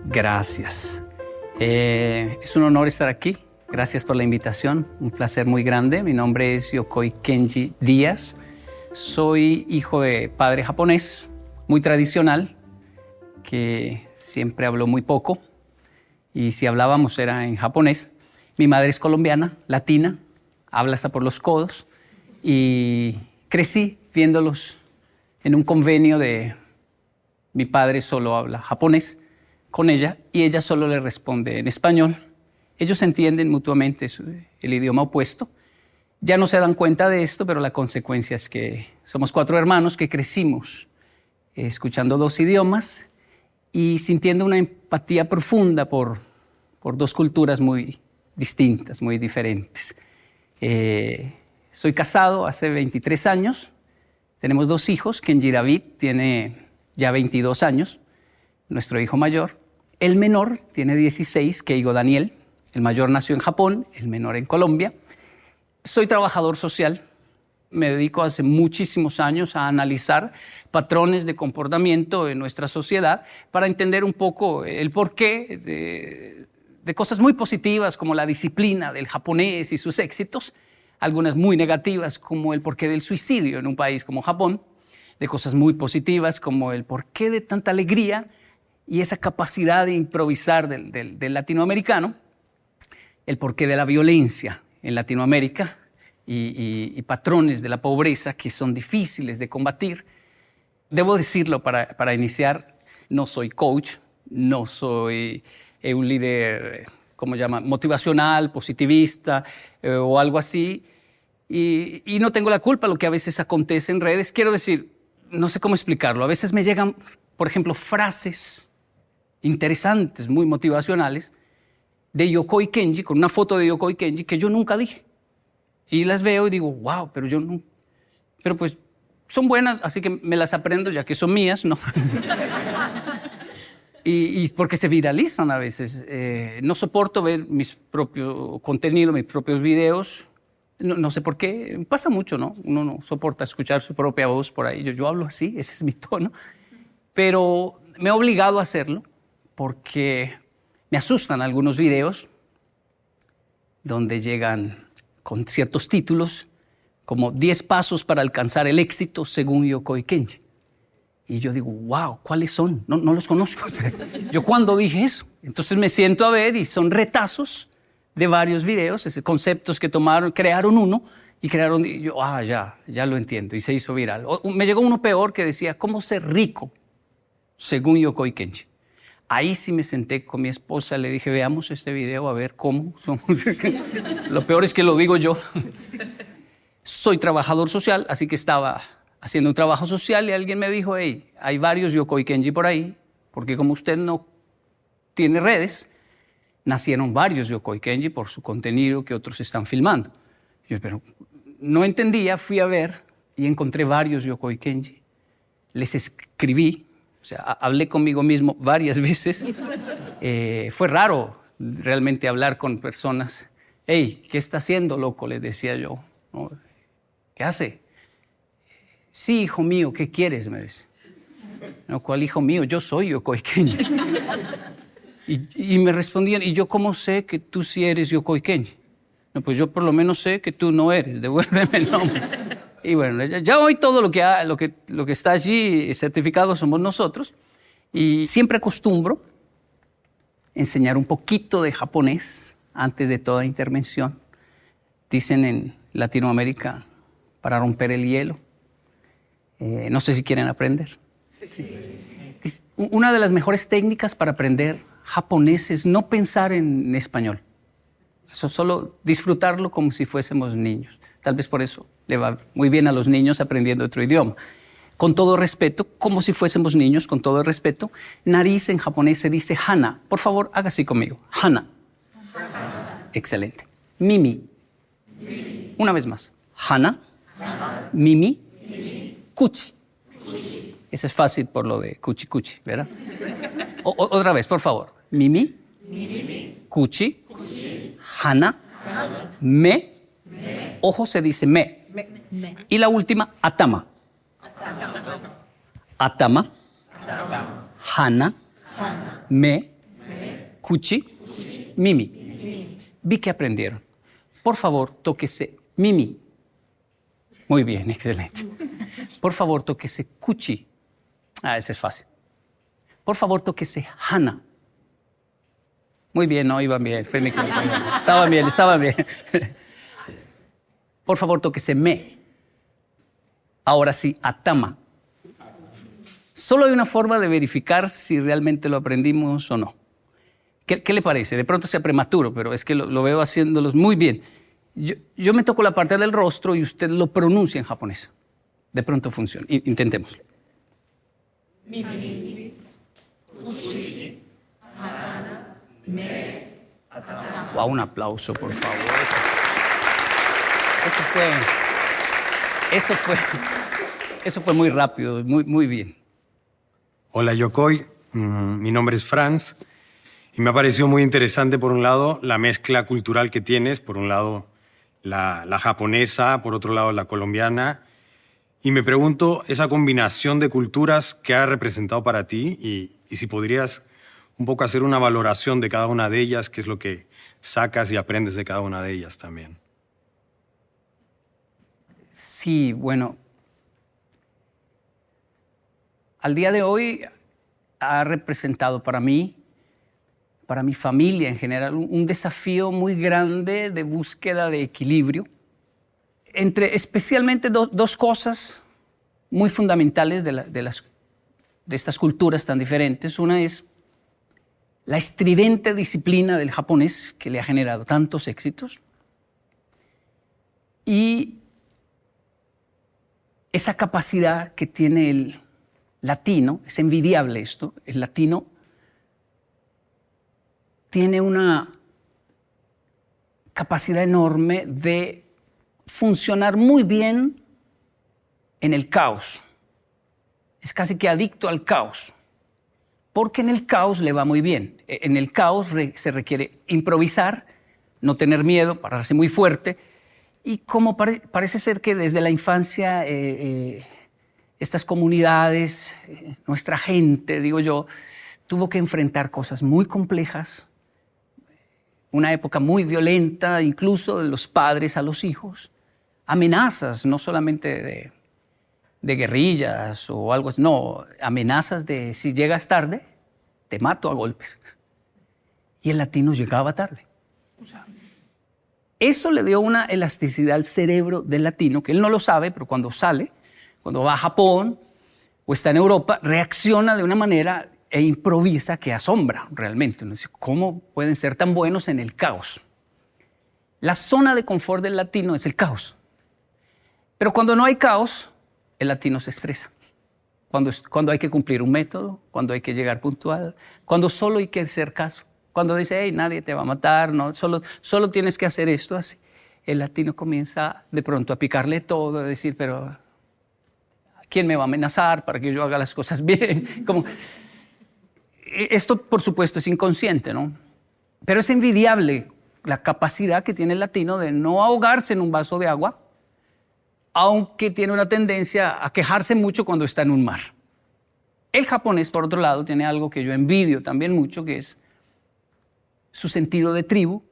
Gracias. Es un honor estar aquí. Gracias por la invitación. Un placer muy grande. Mi nombre es Yokoi Kenji Díaz. Soy hijo de padre japonés, muy tradicional, que siempre habló muy poco. Y si hablábamos era en japonés. Mi madre es colombiana, latina, habla hasta por los codos. Y crecí viéndolos en un convenio de mi padre solo habla japonés con ella y ella solo le responde en español. Ellos entienden mutuamente el idioma opuesto. Ya no se dan cuenta de esto, pero la consecuencia es que somos 4 hermanos que crecimos escuchando 2 idiomas y sintiendo una empatía profunda por 2 culturas muy distintas, muy diferentes. Soy casado hace 23 años. Tenemos 2 hijos. Kenji David tiene ya 22 años, nuestro hijo mayor. El menor tiene 16, Keigo Daniel. El mayor nació en Japón, el menor en Colombia. Soy trabajador social. Me dedico hace muchísimos años a analizar patrones de comportamiento en nuestra sociedad para entender un poco el porqué de cosas muy positivas como la disciplina del japonés y sus éxitos, algunas muy negativas como el porqué del suicidio en un país como Japón, de cosas muy positivas como el porqué de tanta alegría y esa capacidad de improvisar del latinoamericano, el porqué de la violencia en Latinoamérica y patrones de la pobreza que son difíciles de combatir. Debo decirlo para iniciar, no soy coach, no soy un líder, ¿cómo llama?, motivacional, positivista o algo así. Y no tengo la culpa de lo que a veces acontece en redes. Quiero decir, no sé cómo explicarlo. A veces me llegan, por ejemplo, frases interesantes, muy motivacionales, de Yokoi Kenji, con una foto de Yokoi Kenji que yo nunca dije. Y las veo y digo, wow, pero yo no... Pero pues son buenas, así que me las aprendo ya que son mías, ¿no? y porque se viralizan a veces. No soporto ver mis propios contenidos, mis propios videos. No sé por qué. Pasa mucho, ¿no? Uno no soporta escuchar su propia voz por ahí. Yo hablo así, ese es mi tono. Pero me he obligado a hacerlo porque me asustan algunos videos donde llegan con ciertos títulos como 10 pasos para alcanzar el éxito según Yokoi Kenji. Y yo digo, wow, ¿cuáles son? No los conozco. O sea, ¿yo cuándo dije eso? Entonces me siento a ver y son retazos de varios videos, conceptos que tomaron, crearon uno y yo, ya lo entiendo, y se hizo viral. Me llegó uno peor que decía, ¿cómo ser rico según Yokoi Kenji? Ahí sí me senté con mi esposa, le dije, veamos este video a ver cómo somos. Lo peor es que lo digo yo. Soy trabajador social, así que estaba haciendo un trabajo social y alguien me dijo, hey, hay varios Yokoi Kenji por ahí, porque como usted no tiene redes, nacieron varios Yokoi Kenji por su contenido que otros están filmando. Yo, pero no entendía, fui a ver y encontré varios Yokoi Kenji. Les escribí. O sea, hablé conmigo mismo varias veces. Fue raro realmente hablar con personas. Hey, ¿qué está haciendo, loco? Les decía yo. ¿No? ¿Qué hace? Sí, hijo mío, ¿qué quieres? Me dice. No, ¿cuál hijo mío? Yo soy Yokoi Kenji. Y me respondían, ¿y yo cómo sé que tú sí eres Yokoi Kenji? No, pues yo por lo menos sé que tú no eres. Devuélveme el nombre. Y bueno, ya hoy todo lo que está allí certificado somos nosotros. Y siempre acostumbro enseñar un poquito de japonés antes de toda intervención. Dicen en Latinoamérica, para romper el hielo. No sé si quieren aprender. Sí. Una de las mejores técnicas para aprender japonés es no pensar en español. Eso, solo disfrutarlo como si fuésemos niños. Tal vez por eso le va muy bien a los niños aprendiendo otro idioma. Con todo respeto, como si fuésemos niños, con todo respeto, nariz en japonés se dice hana. Por favor, haga así conmigo. Hana. Excelente. Mimi. Una vez más. Hana. Mimi. Kuchi. Eso es fácil por lo de kuchi kuchi, ¿verdad? Otra vez, por favor. Mimi. Kuchi. Hana. Me. Ojo se dice me. Y la última, atama. Atama, Hana, Me, Kuchi, Mimi. Vi que aprendieron. Por favor, tóquese Mimi. Muy bien, excelente. Por favor, tóquese Kuchi. Ese es fácil. Por favor, tóquese Hana. Muy bien, no, iban bien. Estaban bien, estaban bien. Por favor, tóquese Me. Ahora sí, Atama. Solo hay una forma de verificar si realmente lo aprendimos o no. ¿Qué le parece? De pronto sea prematuro, pero es que lo veo haciéndolos muy bien. Yo me toco la parte del rostro y usted lo pronuncia en japonés. De pronto funciona. Intentémoslo. Wow, un aplauso, por favor. Eso fue muy rápido, muy bien. Hola Yokoi, mi nombre es Franz y me ha parecido muy interesante por un lado la mezcla cultural que tienes, por un lado la japonesa, por otro lado la colombiana, y me pregunto esa combinación de culturas que ha representado para ti y si podrías un poco hacer una valoración de cada una de ellas, qué es lo que sacas y aprendes de cada una de ellas también. Sí, bueno, al día de hoy ha representado para mí, para mi familia en general, un desafío muy grande de búsqueda de equilibrio entre especialmente dos cosas muy fundamentales de estas culturas tan diferentes. Una es la estridente disciplina del japonés, que le ha generado tantos éxitos, y esa capacidad que tiene el latino. Es envidiable esto. El latino tiene una capacidad enorme de funcionar muy bien en el caos. Es casi que adicto al caos, porque en el caos le va muy bien. En el caos se requiere improvisar, no tener miedo, pararse muy fuerte. Y como parece ser que desde la infancia estas comunidades, nuestra gente, digo yo, tuvo que enfrentar cosas muy complejas, una época muy violenta, incluso de los padres a los hijos, amenazas no solamente de guerrillas o algo así, no, amenazas de si llegas tarde, te mato a golpes. Y el latino llegaba tarde. O sea, eso le dio una elasticidad al cerebro del latino, que él no lo sabe, pero cuando sale, cuando va a Japón o está en Europa, reacciona de una manera e improvisa que asombra realmente. Uno dice, ¿cómo pueden ser tan buenos en el caos? La zona de confort del latino es el caos. Pero cuando no hay caos, el latino se estresa. Cuando hay que cumplir un método, cuando hay que llegar puntual, cuando solo hay que hacer caso. Cuando dice, hey, nadie te va a matar, no, solo tienes que hacer esto así. El latino comienza de pronto a picarle todo, a decir, pero ¿quién me va a amenazar para que yo haga las cosas bien? Como, esto, por supuesto, es inconsciente, ¿no? Pero es envidiable la capacidad que tiene el latino de no ahogarse en un vaso de agua, aunque tiene una tendencia a quejarse mucho cuando está en un mar. El japonés, por otro lado, tiene algo que yo envidio también mucho, que es su sentido de tribu.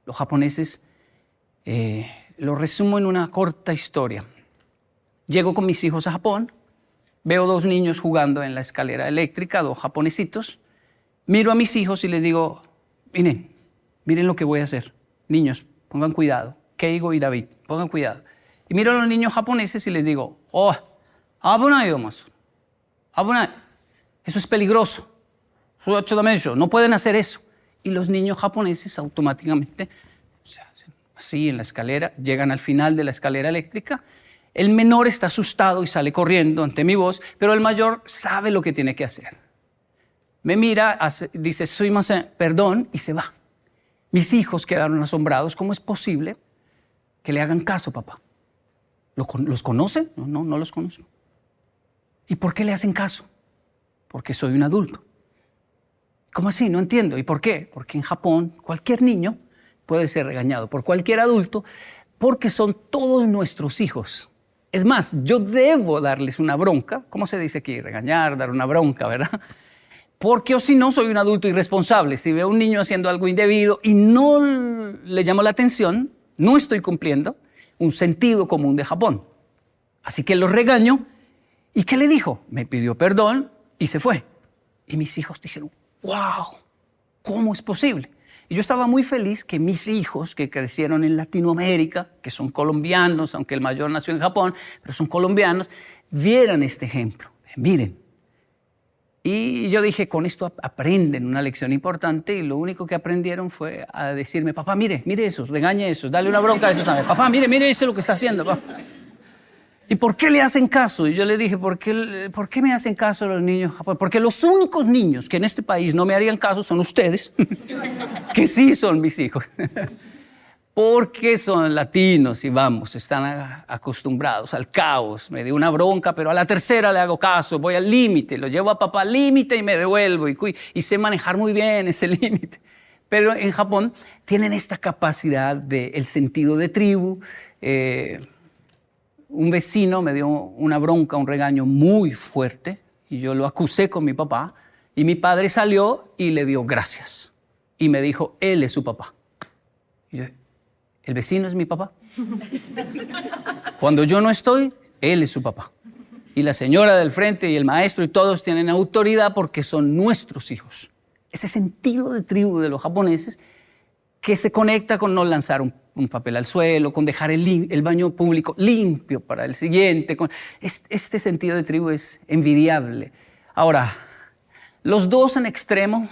Los japoneses, lo resumo en una corta historia. Llego con mis hijos a Japón, veo dos niños jugando en la escalera eléctrica, dos japonesitos. Miro a mis hijos y les digo, miren lo que voy a hacer. Niños, pongan cuidado. Keigo y David, pongan cuidado. Y miro a los niños japoneses y les digo, abunai, abunai. Eso es peligroso. No pueden hacer eso. Y los niños japoneses automáticamente, así en la escalera, llegan al final de la escalera eléctrica. El menor está asustado y sale corriendo ante mi voz, pero el mayor sabe lo que tiene que hacer. Me mira, dice, sumimasen, perdón, y se va. Mis hijos quedaron asombrados. ¿Cómo es posible que le hagan caso, papá? ¿Los conoce? No los conozco. ¿Y por qué le hacen caso? Porque soy un adulto. ¿Cómo así? No entiendo. ¿Y por qué? Porque en Japón cualquier niño puede ser regañado por cualquier adulto porque son todos nuestros hijos. Es más, yo debo darles una bronca. ¿Cómo se dice aquí? Regañar, dar una bronca, ¿verdad? Porque o si no, soy un adulto irresponsable. Si veo a un niño haciendo algo indebido y no le llamo la atención, no estoy cumpliendo un sentido común de Japón. Así que lo regaño. ¿Y qué le dijo? Me pidió perdón y se fue. Y mis hijos dijeron, wow, ¿cómo es posible? Y yo estaba muy feliz que mis hijos, que crecieron en Latinoamérica, que son colombianos, aunque el mayor nació en Japón, pero son colombianos, vieran este ejemplo. Miren. Y yo dije, con esto aprenden una lección importante, y lo único que aprendieron fue a decirme, papá, mire eso, regañe eso, dale una bronca a eso también. Papá, mire eso es lo que está haciendo, papá. ¿Y por qué le hacen caso? Y yo le dije, ¿por qué me hacen caso los niños japoneses? Porque los únicos niños que en este país no me harían caso son ustedes, que sí son mis hijos. Porque son latinos y vamos, están acostumbrados al caos. Me dio una bronca, pero a la tercera le hago caso, voy al límite, lo llevo a papá al límite y me devuelvo. Y sé manejar muy bien ese límite. Pero en Japón tienen esta capacidad del sentido de tribu. Un vecino me dio una bronca, un regaño muy fuerte, y yo lo acusé con mi papá, y mi padre salió y le dio gracias. Y me dijo, él es su papá. Y yo, ¿el vecino es mi papá? Cuando yo no estoy, él es su papá. Y la señora del frente y el maestro y todos tienen autoridad porque son nuestros hijos. Ese sentido de tribu de los japoneses que se conecta con no lanzar un papel al suelo, con dejar el baño público limpio para el siguiente. Este sentido de tribu es envidiable. Ahora, los dos en extremo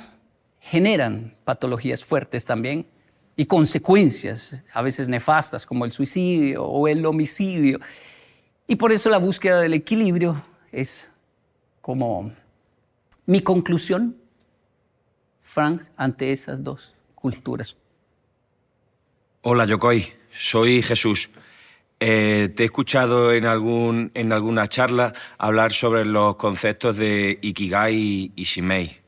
generan patologías fuertes también y consecuencias a veces nefastas como el suicidio o el homicidio. Y por eso la búsqueda del equilibrio es como mi conclusión, Frank, ante esas dos culturas. Hola, Yokoi. Soy Jesús. Te he escuchado en alguna charla hablar sobre los conceptos de Ikigai y Shimei.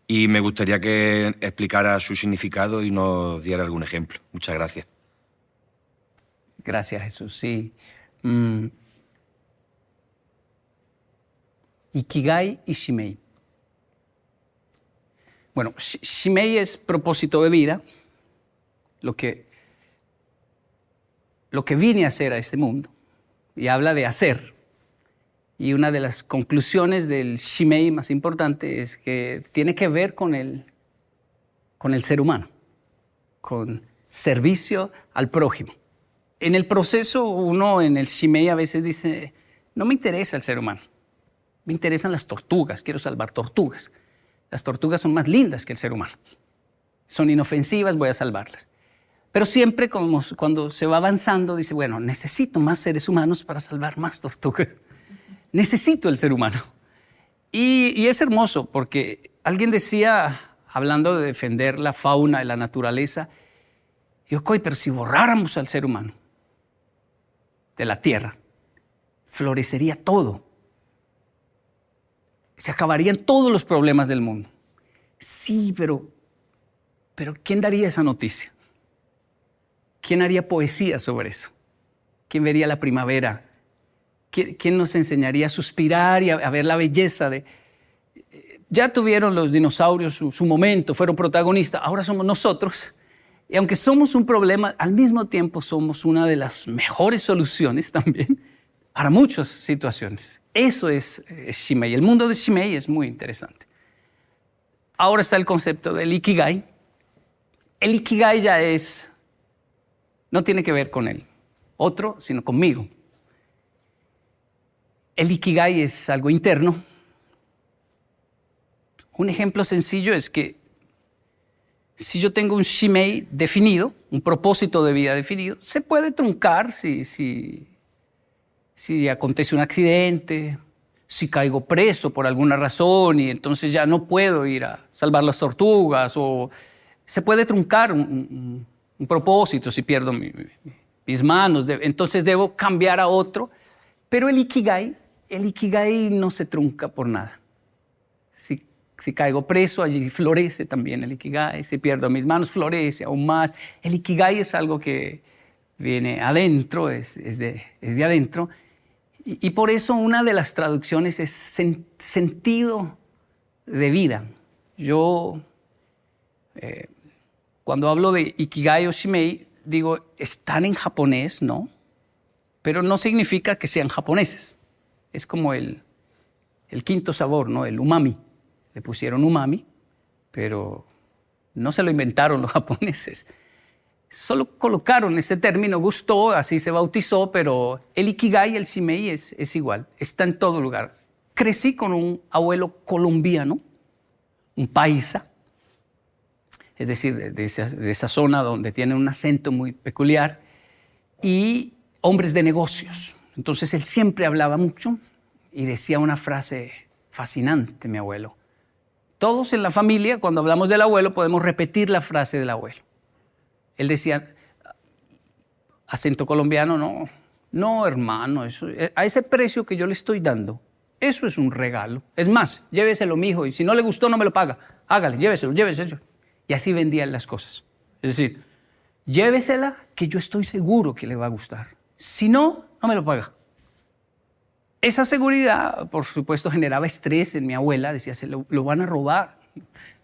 Y me gustaría que explicara su significado y nos diera algún ejemplo. Muchas gracias. Gracias, Jesús. Sí. Ikigai y Shimei. Bueno, Shimei es propósito de vida, lo que vine a hacer a este mundo, y habla de hacer. Y una de las conclusiones del Shimei más importante es que tiene que ver con el ser humano, con servicio al prójimo. En el proceso, uno en el Shimei a veces dice, no me interesa el ser humano, me interesan las tortugas, quiero salvar tortugas. Las tortugas son más lindas que el ser humano. Son inofensivas, voy a salvarlas. Pero siempre cuando se va avanzando, dice, bueno, necesito más seres humanos para salvar más tortugas. Necesito el ser humano. Y es hermoso porque alguien decía, hablando de defender la fauna y la naturaleza, pero si borráramos al ser humano de la tierra, florecería todo. Se acabarían todos los problemas del mundo. Sí, pero ¿quién daría esa noticia? ¿Quién haría poesía sobre eso? ¿Quién vería la primavera? ¿Quién nos enseñaría a suspirar y a ver la belleza de... Ya tuvieron los dinosaurios su momento, fueron protagonistas, ahora somos nosotros. Y aunque somos un problema, al mismo tiempo somos una de las mejores soluciones también para muchas situaciones. Eso es Shimei. El mundo de Shimei es muy interesante. Ahora está el concepto del Ikigai. El Ikigai ya no tiene que ver con el otro, sino conmigo. El Ikigai es algo interno. Un ejemplo sencillo es que si yo tengo un Shimei definido, un propósito de vida definido, se puede truncar si acontece un accidente, si caigo preso por alguna razón y entonces ya no puedo ir a salvar las tortugas, o se puede truncar un propósito si pierdo mis manos, entonces debo cambiar a otro. Pero el Ikigai no se trunca por nada. Si caigo preso, allí florece también el Ikigai. Si pierdo mis manos, florece aún más. El Ikigai es algo que viene adentro, es de adentro. Y por eso una de las traducciones es sentido de vida. Yo, cuando hablo de Ikigai o Shimei, digo, están en japonés, ¿no? Pero no significa que sean japoneses. Es como el quinto sabor, ¿no? El umami. Le pusieron umami, pero no se lo inventaron los japoneses. Solo colocaron ese término, gustó, así se bautizó, pero el Ikigai y el Shimei es igual, está en todo lugar. Crecí con un abuelo colombiano, un paisa, es decir, de esa zona donde tiene un acento muy peculiar, y hombres de negocios. Entonces él siempre hablaba mucho y decía una frase fascinante, mi abuelo. Todos en la familia, cuando hablamos del abuelo, podemos repetir la frase del abuelo. Él decía, acento colombiano, no hermano, eso, a ese precio que yo le estoy dando, eso es un regalo. Es más, lléveselo, mijo, y si no le gustó, no me lo paga. Hágale, lléveselo. Y así vendían las cosas. Es decir, llévesela que yo estoy seguro que le va a gustar. Si no, no me lo paga. Esa seguridad, por supuesto, generaba estrés en mi abuela. Decía, lo van a robar.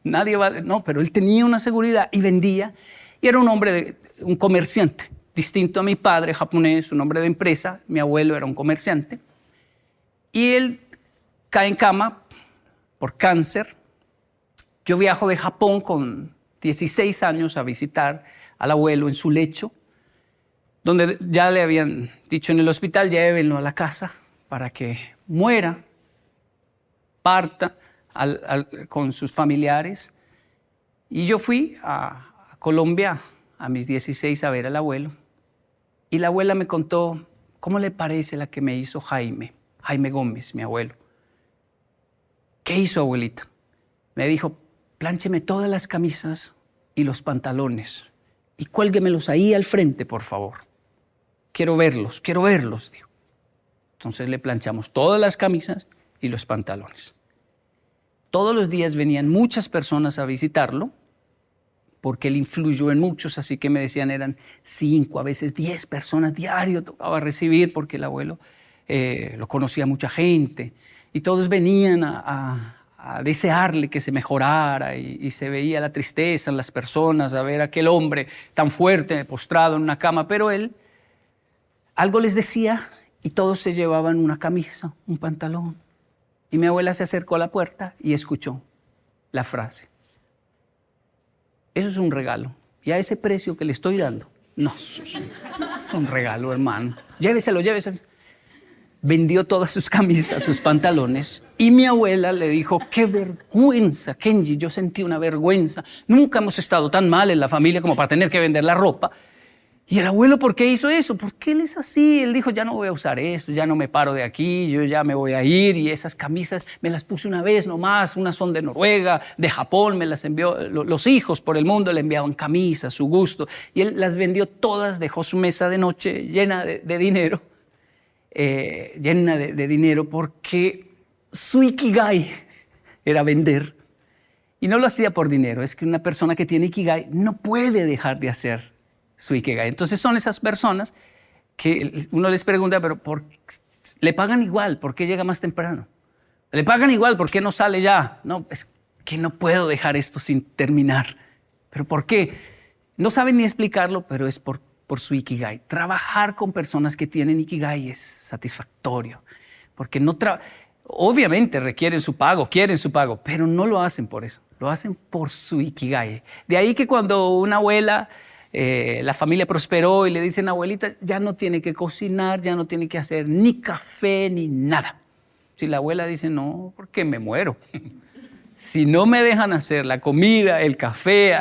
Nadie va... No, pero él tenía una seguridad y vendía. Y era un hombre, un comerciante, distinto a mi padre japonés, un hombre de empresa. Mi abuelo era un comerciante. Y él cae en cama por cáncer. Yo viajo de Japón con 16 años a visitar al abuelo en su lecho, donde ya le habían dicho en el hospital, llévenlo a la casa para que muera, parta con sus familiares. Y yo fui a Colombia a mis 16 a ver al abuelo. Y la abuela me contó, ¿cómo le parece la que me hizo Jaime Gómez, mi abuelo? ¿Qué hizo, abuelita? Me dijo, pláncheme todas las camisas y los pantalones y cuélguemelos ahí al frente, por favor. Quiero verlos, dijo. Entonces le planchamos todas las camisas y los pantalones. Todos los días venían muchas personas a visitarlo, porque él influyó en muchos, así que me decían eran 5, a veces 10 personas diario tocaba recibir, porque el abuelo lo conocía mucha gente, y todos venían a desearle que se mejorara, y se veía la tristeza en las personas, a ver a aquel hombre tan fuerte, postrado en una cama, pero él algo les decía, y todos se llevaban una camisa, un pantalón, y mi abuela se acercó a la puerta y escuchó la frase. Eso es un regalo. Y a ese precio que le estoy dando, no, eso es un regalo, hermano. Lléveselo. Vendió todas sus camisas, sus pantalones, y mi abuela le dijo, qué vergüenza, Kenji, yo sentí una vergüenza. Nunca hemos estado tan mal en la familia como para tener que vender la ropa. Y el abuelo, ¿por qué hizo eso? ¿Por qué él es así? Él dijo, ya no voy a usar esto, ya no me paro de aquí, yo ya me voy a ir, y esas camisas me las puse una vez nomás, unas son de Noruega, de Japón, me las envió, los hijos por el mundo le enviaban camisas, su gusto, y él las vendió todas, dejó su mesa de noche llena de dinero, porque su Ikigai era vender. Y no lo hacía por dinero, es que una persona que tiene Ikigai no puede dejar de hacer su Ikigai. Entonces son esas personas que uno les pregunta, pero ¿le pagan igual? ¿Por qué llega más temprano? ¿Le pagan igual? ¿Por qué no sale ya? No, es que no puedo dejar esto sin terminar. ¿Pero por qué? No saben ni explicarlo, pero es por su Ikigai. Trabajar con personas que tienen Ikigai es satisfactorio, porque obviamente requieren su pago, quieren su pago, pero no lo hacen por eso, lo hacen por su Ikigai. De ahí que cuando una abuela, la familia prosperó y le dicen, abuelita, ya no tiene que cocinar, ya no tiene que hacer ni café ni nada. Si la abuela dice, no, porque me muero. Si no me dejan hacer la comida, el café,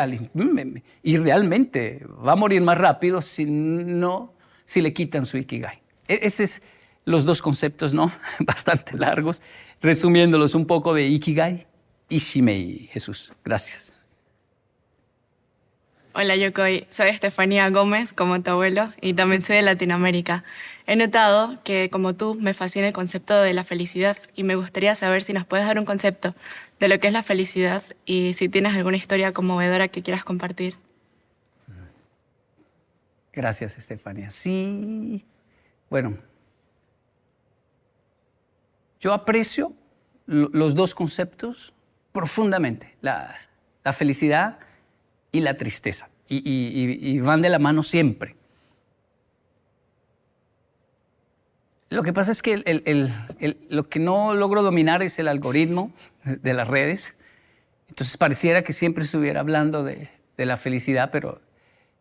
y realmente va a morir más rápido si le quitan su Ikigai. Esos son los dos conceptos, ¿no? Bastante largos, resumiéndolos un poco de Ikigai y Shimei. Jesús, gracias. Hola Yokoi, soy Estefanía Gómez, como tu abuelo, y también soy de Latinoamérica. He notado que, como tú, me fascina el concepto de la felicidad y me gustaría saber si nos puedes dar un concepto de lo que es la felicidad y si tienes alguna historia conmovedora que quieras compartir. Gracias, Estefanía. Sí, bueno, Yo aprecio los dos conceptos profundamente, la felicidad y la tristeza, y van de la mano siempre. Lo que pasa es que lo que no logro dominar es el algoritmo de las redes. Entonces pareciera que siempre estuviera hablando de la felicidad, pero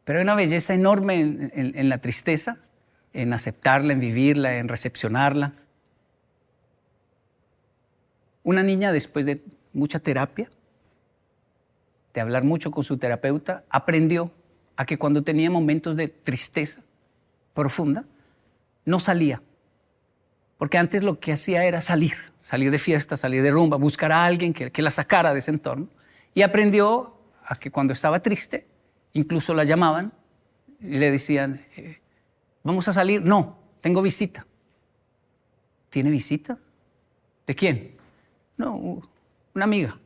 hay una belleza enorme en la tristeza, en aceptarla, en vivirla, en recepcionarla. Una niña, después de mucha terapia, de hablar mucho con su terapeuta, aprendió a que cuando tenía momentos de tristeza profunda, no salía. Porque antes lo que hacía era salir de fiesta, salir de rumba, buscar a alguien que la sacara de ese entorno. Y aprendió a que cuando estaba triste, incluso la llamaban y le decían, ¿vamos a salir? No, tengo visita. ¿Tiene visita? ¿De quién? No, una amiga.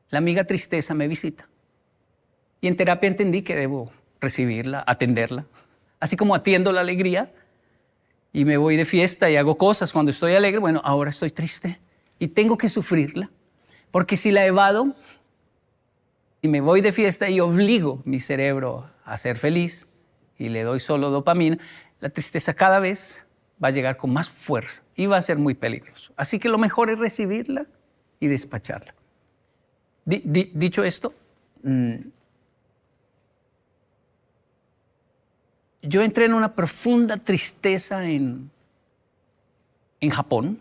La amiga tristeza me visita. Y en terapia entendí que debo recibirla, atenderla. Así como atiendo la alegría, y me voy de fiesta y hago cosas cuando estoy alegre, bueno, ahora estoy triste y tengo que sufrirla, porque si la evado y me voy de fiesta y obligo mi cerebro a ser feliz y le doy solo dopamina, la tristeza cada vez va a llegar con más fuerza y va a ser muy peligroso. Así que lo mejor es recibirla y despacharla. Dicho esto, yo entré en una profunda tristeza en Japón,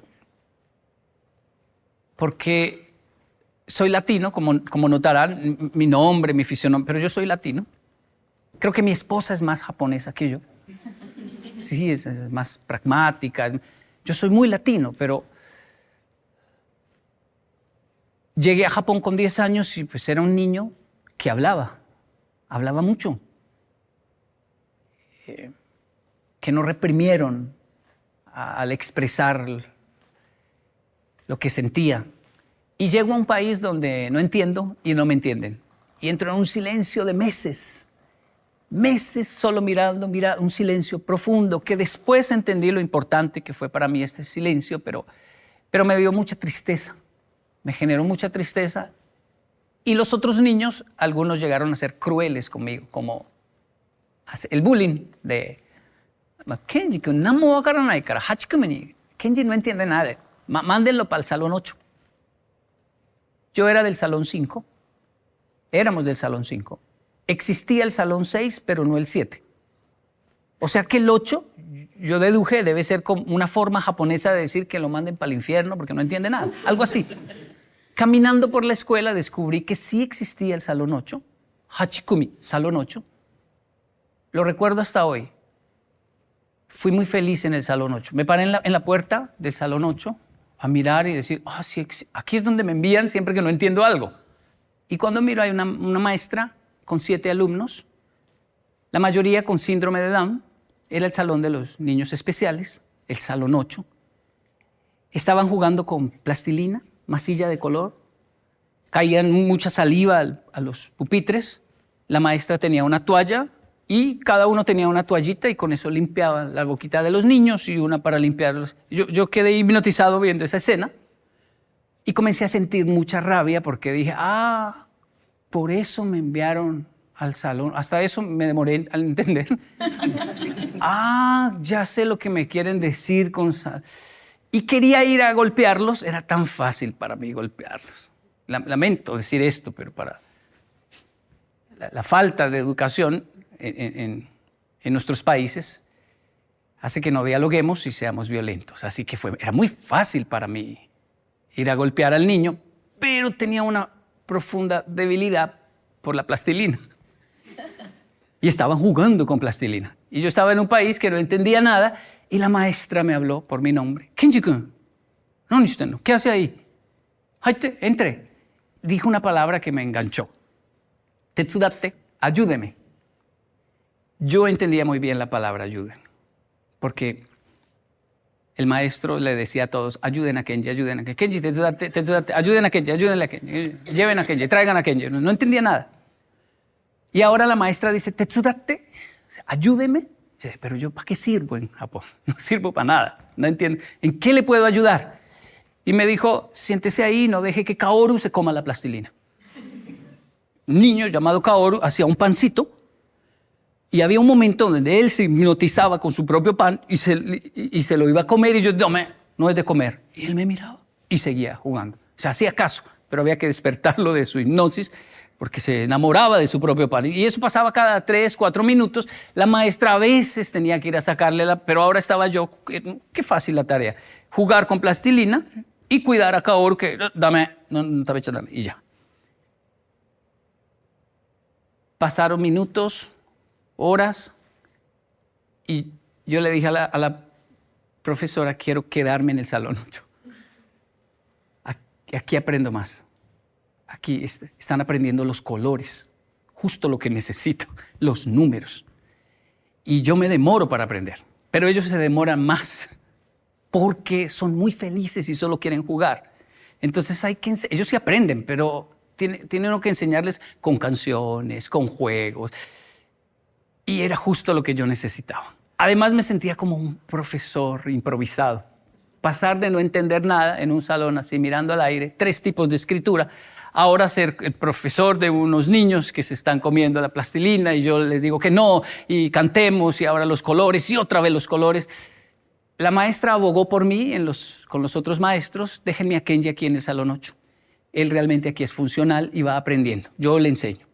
porque soy latino, como notarán, mi nombre, mi fisionomía, pero yo soy latino. Creo que mi esposa es más japonesa que yo. Sí, es más pragmática. Yo soy muy latino, pero llegué a Japón con 10 años y pues era un niño que hablaba mucho. Que no reprimieron al expresar lo que sentía. Y llego a un país donde no entiendo y no me entienden. Y entro en un silencio de meses solo mirando, un silencio profundo, que después entendí lo importante que fue para mí este silencio, pero me dio mucha tristeza, me generó mucha tristeza. Y los otros niños, algunos llegaron a ser crueles conmigo, como el bullying de Kenji, que Kenji no entiende nada, mándenlo para el salón 8. Yo era del salón 5, éramos del salón 5. Existía el salón 6, pero no el 7. O sea que el 8, yo deduje, debe ser como una forma japonesa de decir que lo manden para el infierno porque no entiende nada, algo así. Caminando por la escuela descubrí que sí existía el salón 8, Hachikumi, salón 8. Lo recuerdo hasta hoy. Fui muy feliz en el salón 8. Me paré en la puerta del salón 8 a mirar y decir, sí, aquí es donde me envían siempre que no entiendo algo. Y cuando miro hay una maestra con 7 alumnos, la mayoría con síndrome de Down. Era el salón de los niños especiales, el salón 8. Estaban jugando con plastilina, masilla de color. Caían mucha saliva a los pupitres. La maestra tenía una toalla y cada uno tenía una toallita y con eso limpiaba la boquita de los niños y una para limpiarlos. Yo quedé hipnotizado viendo esa escena y comencé a sentir mucha rabia porque dije, por eso me enviaron al salón. Hasta eso me demoré al entender. Ya sé lo que me quieren decir con... Y quería ir a golpearlos. Era tan fácil para mí golpearlos. Lamento decir esto, pero para la falta de educación en nuestros países hace que no dialoguemos y seamos violentos. Así que era muy fácil para mí ir a golpear al niño, pero tenía una profunda debilidad por la plastilina. Y estaban jugando con plastilina. Y yo estaba en un país que no entendía nada y la maestra me habló por mi nombre. Kenji-kun, ¿qué hace ahí? Entre. Dijo una palabra que me enganchó. Tetsudate, ayúdeme. Yo entendía muy bien la palabra ayuden, porque el maestro le decía a todos, ayuden a Kenji, ayuden a Kenji. Kenji, tetsudate, ayuden a Kenji, lleven a Kenji, traigan a Kenji. No entendía nada. Y ahora la maestra dice, tetsudate, ayúdeme. Pero yo, ¿para qué sirvo en Japón? No sirvo para nada, no entiendo. ¿En qué le puedo ayudar? y me dijo, siéntese ahí, no deje que Kaoru se coma la plastilina. Un niño llamado Kaoru hacía un pancito y había un momento donde él se hipnotizaba con su propio pan y se lo iba a comer y yo, no es de comer. Y él me miraba y seguía jugando. O sea, hacía caso, pero había que despertarlo de su hipnosis porque se enamoraba de su propio pan. Y eso pasaba cada 3, 4 minutos. La maestra a veces tenía que ir a sacarle, pero ahora estaba yo, qué fácil la tarea. Jugar con plastilina y cuidar a Kaoru que, no te echando, y ya. Pasaron minutos, horas, y yo le dije a la profesora, quiero quedarme en el salón 8. Aquí aprendo más. Aquí están aprendiendo los colores, justo lo que necesito, los números. Y yo me demoro para aprender, pero ellos se demoran más porque son muy felices y solo quieren jugar. Entonces ellos sí aprenden, pero tiene uno que enseñarles con canciones, con juegos. Y era justo lo que yo necesitaba. Además me sentía como un profesor improvisado. Pasar de no entender nada en un salón así mirando al aire, 3 tipos de escritura, ahora ser el profesor de unos niños que se están comiendo la plastilina y yo les digo que no, y cantemos, y ahora los colores, y otra vez los colores. La maestra abogó por mí con los otros maestros, déjenme a Kenji aquí en el salón 8. Él realmente aquí es funcional y va aprendiendo. Yo le enseño.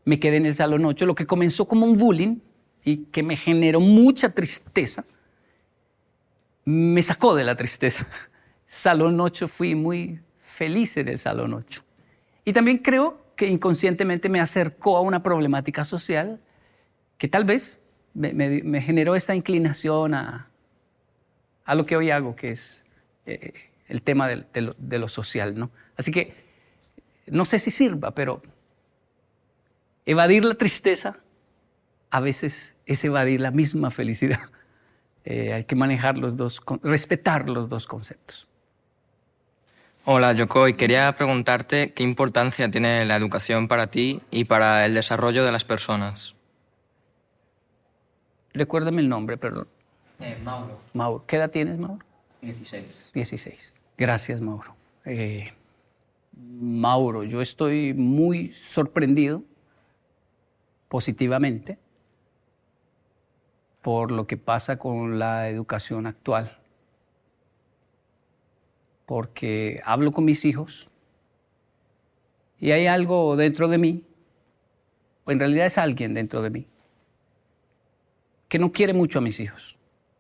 Me quedé en el salón 8, lo que comenzó como un bullying y que me generó mucha tristeza, me sacó de la tristeza. Salón 8, fui muy feliz en el salón 8. Y también creo que inconscientemente me acercó a una problemática social que tal vez me generó esta inclinación a lo que hoy hago, que es el tema de lo social, ¿no? Así que no sé si sirva, pero evadir la tristeza a veces es evadir la misma felicidad. Hay que manejar respetar los dos conceptos. Hola, Yokoi. Quería preguntarte qué importancia tiene la educación para ti y para el desarrollo de las personas. Recuérdame el nombre, perdón. Mauro. Mauro. ¿Qué edad tienes, Mauro? 16. 16. Gracias, Mauro. Mauro, yo estoy muy sorprendido positivamente por lo que pasa con la educación actual. Porque hablo con mis hijos y hay algo dentro de mí, o en realidad es alguien dentro de mí, que no quiere mucho a mis hijos.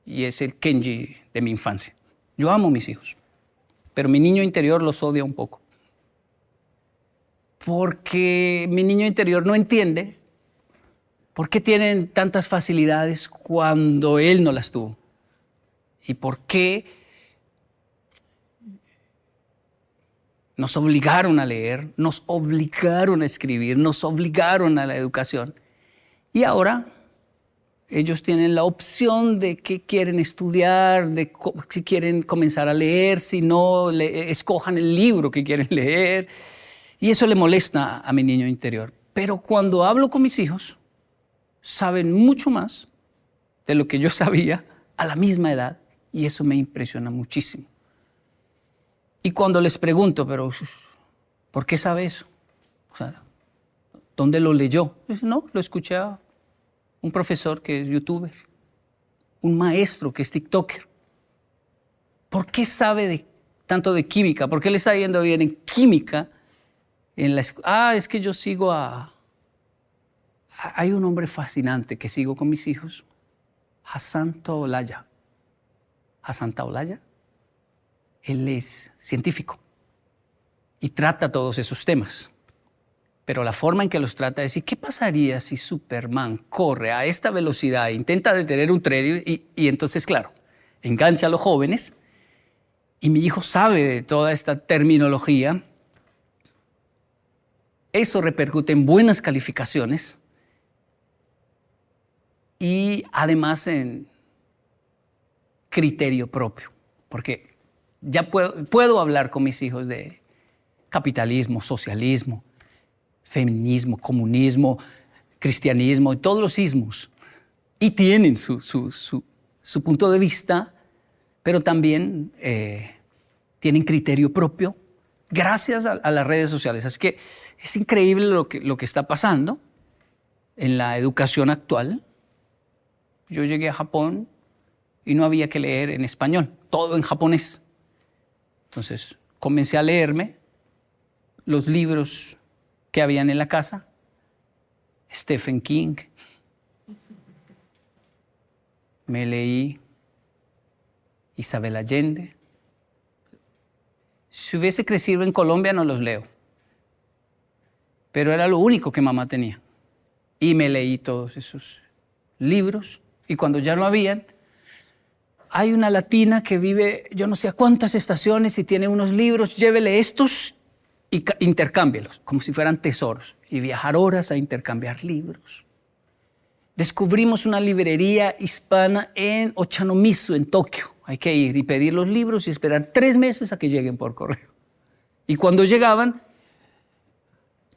Y es el Kenji de mi infancia. Yo amo a mis hijos, pero mi niño interior los odia un poco. Porque mi niño interior no entiende por qué tienen tantas facilidades cuando él no las tuvo. Y por qué nos obligaron a leer, nos obligaron a escribir, nos obligaron a la educación. Y ahora ellos tienen la opción de qué quieren estudiar, de si quieren comenzar a leer, si no, escojan el libro que quieren leer. Y eso le molesta a mi niño interior. Pero cuando hablo con mis hijos, saben mucho más de lo que yo sabía a la misma edad, y eso me impresiona muchísimo. Y cuando les pregunto, pero ¿por qué sabe eso? O sea, ¿dónde lo leyó? Dicen, no, lo escuché a un profesor que es youtuber, un maestro que es tiktoker. ¿Por qué sabe tanto de química? ¿Por qué le está yendo bien en química? Es que yo sigo hay un hombre fascinante que sigo con mis hijos, Hassan Taolalla. Hassan Taolalla, él es científico y trata todos esos temas. Pero la forma en que los trata es, ¿y qué pasaría si Superman corre a esta velocidad e intenta detener un tren? Y entonces, claro, engancha a los jóvenes. Y mi hijo sabe de toda esta terminología. Eso repercute en buenas calificaciones y además en criterio propio. Porque ya puedo hablar con mis hijos de capitalismo, socialismo, feminismo, comunismo, cristianismo, y todos los ismos. Y tienen su punto de vista, pero también tienen criterio propio gracias a las redes sociales. Así que es increíble lo que está pasando en la educación actual. Yo llegué a Japón y no había que leer en español, todo en japonés. Entonces comencé a leerme los libros que habían en la casa, Stephen King. Me leí Isabel Allende. Si hubiese crecido en Colombia no los leo, pero era lo único que mamá tenía. Y me leí todos esos libros y cuando ya no habían, hay una latina que vive yo no sé a cuántas estaciones y tiene unos libros, llévele estos y intercámbielos, como si fueran tesoros, y viajar horas a intercambiar libros. Descubrimos una librería hispana en Ochanomizu, en Tokio. Hay que ir y pedir los libros y esperar 3 meses a que lleguen por correo. Y cuando llegaban,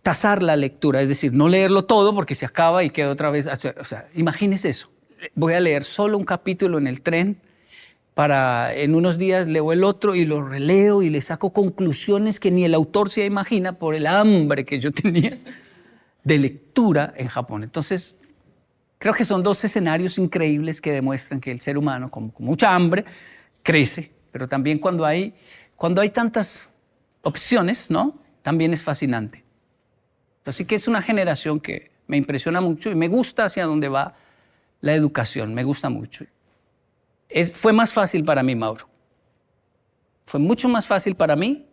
tasar la lectura, es decir, no leerlo todo porque se acaba y queda otra vez. O sea, imagínese eso. Voy a leer solo un capítulo en el tren, en unos días leo el otro y lo releo y le saco conclusiones que ni el autor se imagina por el hambre que yo tenía de lectura en Japón. Entonces, creo que son 2 escenarios increíbles que demuestran que el ser humano, con mucha hambre, crece, pero también cuando hay tantas opciones, ¿no? También es fascinante. Así que es una generación que me impresiona mucho y me gusta hacia dónde va la educación, me gusta mucho. Fue más fácil para mí, Mauro. Fue mucho más fácil para mí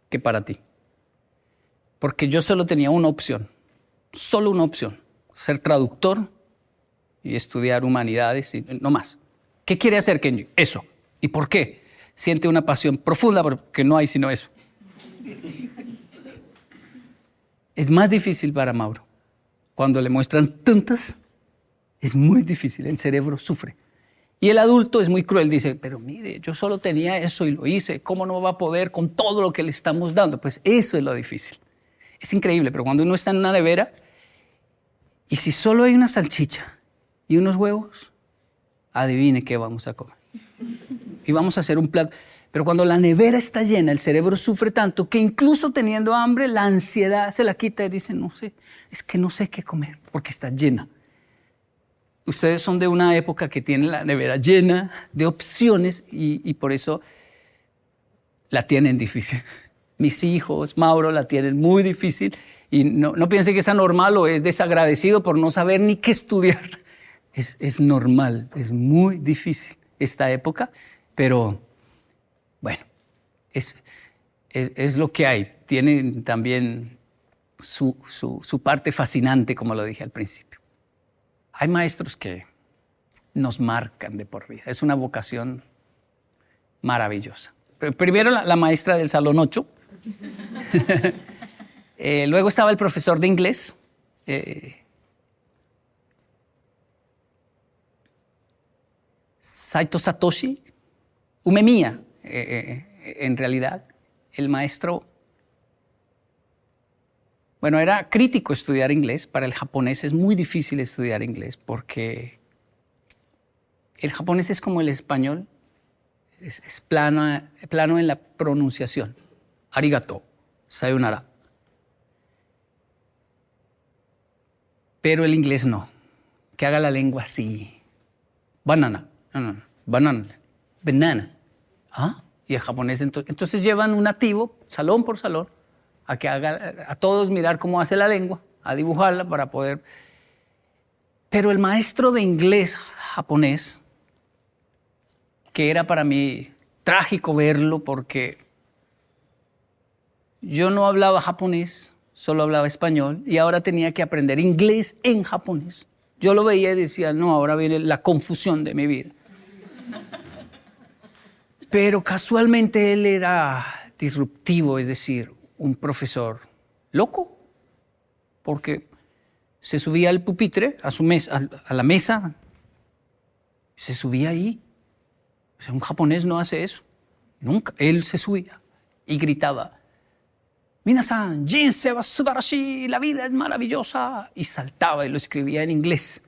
que para ti. Porque yo solo tenía una opción, solo una opción. Ser traductor y estudiar humanidades y no más. ¿Qué quiere hacer Kenji? Eso. ¿Y por qué? Siente una pasión profunda porque no hay sino eso. Es más difícil para Mauro. Cuando le muestran tantas, es muy difícil, el cerebro sufre. Y el adulto es muy cruel, dice, pero mire, yo solo tenía eso y lo hice, ¿cómo no va a poder con todo lo que le estamos dando? Pues eso es lo difícil. Es increíble, pero cuando uno está en una nevera, y si solo hay una salchicha y unos huevos, adivine qué vamos a comer. Y vamos a hacer un plato. Pero cuando la nevera está llena, el cerebro sufre tanto que incluso teniendo hambre, la ansiedad se la quita y dice, no sé, es que no sé qué comer porque está llena. Ustedes son de una época que tiene la nevera llena de opciones y por eso la tienen difícil. Mis hijos, Mauro, la tienen muy difícil y no piense que es anormal o es desagradecido por no saber ni qué estudiar. Es normal, es muy difícil esta época, pero bueno, es lo que hay. Tiene también su parte fascinante, como lo dije al principio. Hay maestros que nos marcan de por vida. Es una vocación maravillosa. Primero la maestra del Salón 8. Luego estaba el profesor de inglés. Saito Satoshi. Umemiya, en realidad. El maestro... Bueno, era crítico estudiar inglés. Para el japonés es muy difícil estudiar inglés porque el japonés es como el español, es plano en la pronunciación. Arigato, sayonara. Pero el inglés no, que haga la lengua así. Banana, no, banana. ¿Ah? Y el japonés entonces llevan un nativo, salón por salón, a que haga a todos mirar cómo hace la lengua, a dibujarla para poder... Pero el maestro de inglés japonés, que era para mí trágico verlo porque yo no hablaba japonés, solo hablaba español y ahora tenía que aprender inglés en japonés. Yo lo veía y decía, no, ahora viene la confusión de mi vida. Pero casualmente él era disruptivo, es decir, un profesor loco, porque se subía al pupitre, a la mesa, se subía ahí. O sea, un japonés no hace eso. Nunca. Él se subía y gritaba, Minasan, jinsei wa subarashi, la vida es maravillosa. Y saltaba y lo escribía en inglés.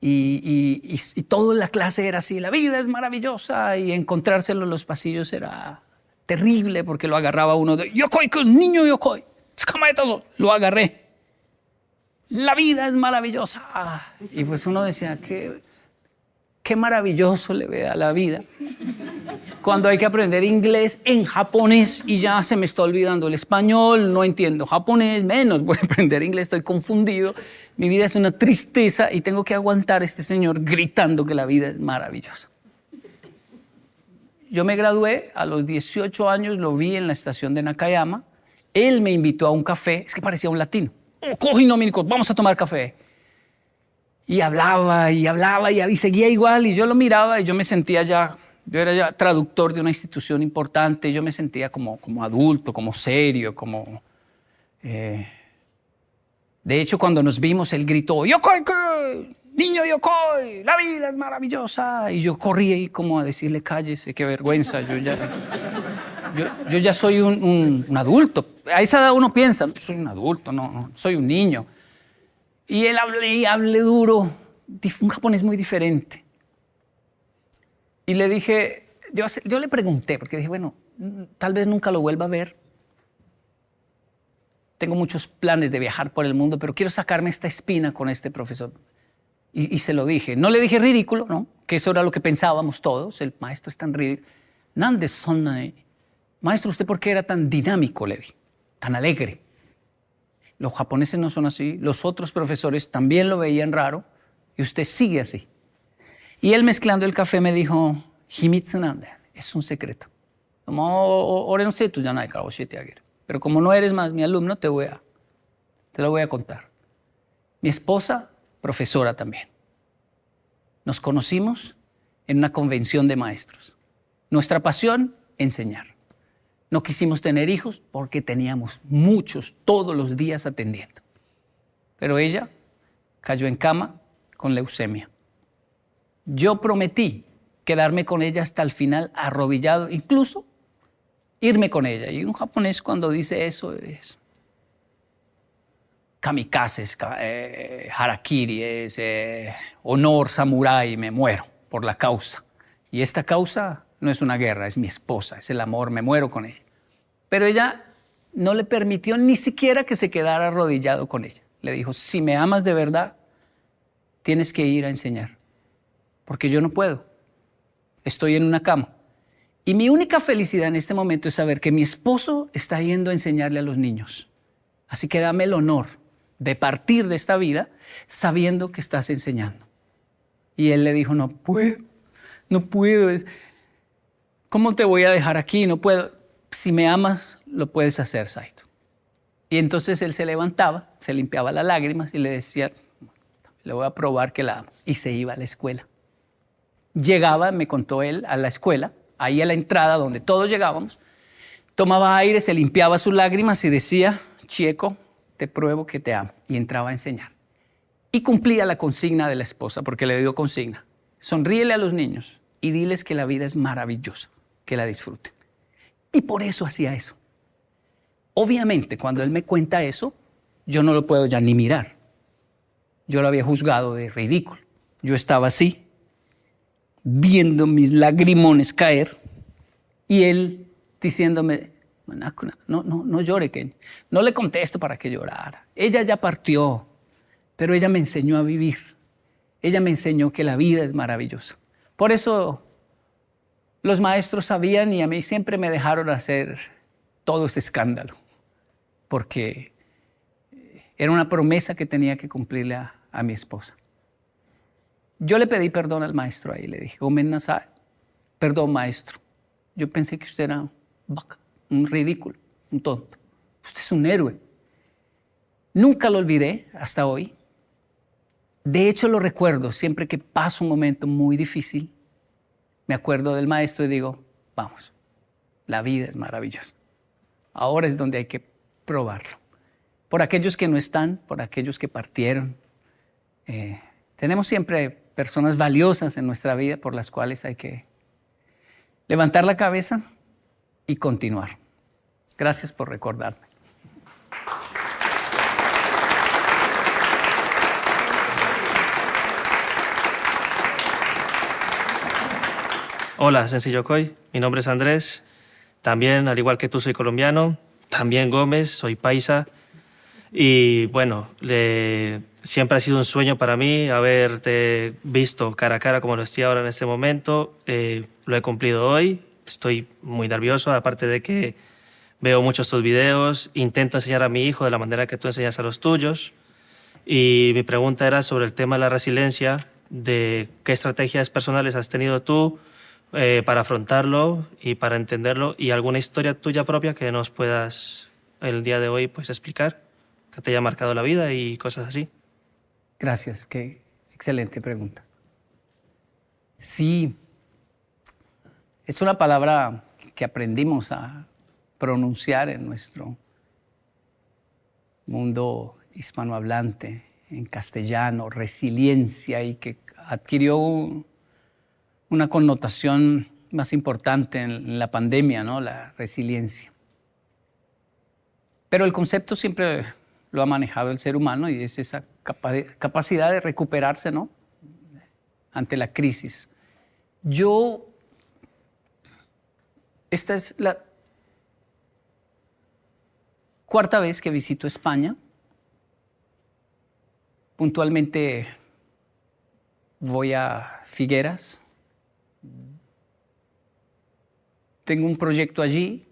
Y toda la clase era así, la vida es maravillosa, y encontrárselo en los pasillos era terrible porque lo agarraba uno de Yokoi, niño Yokoi, lo agarré. La vida es maravillosa. Y pues uno decía, qué maravilloso le ve a la vida. Cuando hay que aprender inglés en japonés y ya se me está olvidando el español, no entiendo japonés, menos voy a aprender inglés, estoy confundido. Mi vida es una tristeza y tengo que aguantar a este señor gritando que la vida es maravillosa. Yo me gradué a los 18 años, lo vi en la estación de Nakayama. Él me invitó a un café, es que parecía un latino. Coji Dominico, vamos a tomar café. Y hablaba y seguía igual, y yo lo miraba y yo me sentía ya, yo era ya traductor de una institución importante, yo me sentía como adulto, como serio, como... De hecho, cuando nos vimos, él gritó, Yokoi, niño Yokoi, la vida es maravillosa. Y yo corrí ahí como a decirle, cállese, qué vergüenza, yo ya soy un adulto. A esa edad uno piensa, soy un adulto, no, soy un niño. Y él hablé duro, un japonés muy diferente. Y le dije, yo le pregunté, porque dije, bueno, tal vez nunca lo vuelva a ver. Tengo muchos planes de viajar por el mundo, pero quiero sacarme esta espina con este profesor. Y se lo dije. No le dije ridículo, ¿no? Que eso era lo que pensábamos todos. El maestro es tan ridículo. Nande sonna. Maestro, ¿usted por qué era tan dinámico? Le dije. Tan alegre. Los japoneses no son así. Los otros profesores también lo veían raro. Y usted sigue así. Y él, mezclando el café, me dijo, Himitsu nande. Es un secreto. Ore no seto yanai kara oshiete ageru. Pero como no eres más mi alumno, te lo voy a contar. Mi esposa, profesora también. Nos conocimos en una convención de maestros. Nuestra pasión, enseñar. No quisimos tener hijos porque teníamos muchos todos los días atendiendo. Pero ella cayó en cama con leucemia. Yo prometí quedarme con ella hasta el final, arrodillado, incluso irme con ella. Y un japonés cuando dice eso es kamikazes, harakiri, es honor samurái, me muero por la causa. Y esta causa no es una guerra, es mi esposa, es el amor, me muero con ella. Pero ella no le permitió ni siquiera que se quedara arrodillado con ella. Le dijo, si me amas de verdad, tienes que ir a enseñar, porque yo no puedo. Estoy en una cama. Y mi única felicidad en este momento es saber que mi esposo está yendo a enseñarle a los niños. Así que dame el honor de partir de esta vida sabiendo que estás enseñando. Y él le dijo, no puedo. ¿Cómo te voy a dejar aquí? No puedo. Si me amas, lo puedes hacer, Saito. Y entonces él se levantaba, se limpiaba las lágrimas y le decía, le voy a probar que la amo. Y se iba a la escuela. Llegaba, me contó él, a la escuela, ahí a la entrada donde todos llegábamos, tomaba aire, se limpiaba sus lágrimas y decía, Chieco, te pruebo que te amo. Y entraba a enseñar. Y cumplía la consigna de la esposa, porque le dio consigna. Sonríele a los niños y diles que la vida es maravillosa, que la disfruten. Y por eso hacía eso. Obviamente, cuando él me cuenta eso, yo no lo puedo ya ni mirar. Yo lo había juzgado de ridículo. Yo estaba así, viendo mis lagrimones caer, y él diciéndome, no llore, Ken. No le contesto para que llorara. Ella ya partió, pero ella me enseñó a vivir. Ella me enseñó que la vida es maravillosa. Por eso los maestros sabían y a mí siempre me dejaron hacer todo ese escándalo, porque era una promesa que tenía que cumplirle a mi esposa. Yo le pedí perdón al maestro ahí, le dije, Gomen nasai, perdón maestro, yo pensé que usted era un ridículo, un tonto. Usted es un héroe. Nunca lo olvidé hasta hoy. De hecho, lo recuerdo siempre que paso un momento muy difícil. Me acuerdo del maestro y digo, vamos, la vida es maravillosa. Ahora es donde hay que probarlo. Por aquellos que no están, por aquellos que partieron. Tenemos siempre personas valiosas en nuestra vida por las cuales hay que levantar la cabeza y continuar. Gracias por recordarme. Hola, Sensei Yokoi. Mi nombre es Andrés. También, al igual que tú, soy colombiano. También Gómez, soy paisa. Y bueno, siempre ha sido un sueño para mí haberte visto cara a cara como lo estoy ahora en este momento. Lo he cumplido hoy. Estoy muy nervioso, aparte de que veo muchos tus videos. Intento enseñar a mi hijo de la manera que tú enseñas a los tuyos. Y mi pregunta era sobre el tema de la resiliencia, de qué estrategias personales has tenido tú para afrontarlo y para entenderlo, y alguna historia tuya propia que nos puedas el día de hoy pues explicar, que te haya marcado la vida y cosas así. Gracias, qué excelente pregunta. Sí, es una palabra que aprendimos a pronunciar en nuestro mundo hispanohablante, en castellano, resiliencia, y que adquirió una connotación más importante en la pandemia, ¿no? La resiliencia. Pero el concepto siempre lo ha manejado el ser humano, y es esa capacidad de recuperarse, ¿no? Ante la crisis. Esta es la cuarta vez que visito España. Puntualmente voy a Figueras. Tengo un proyecto allí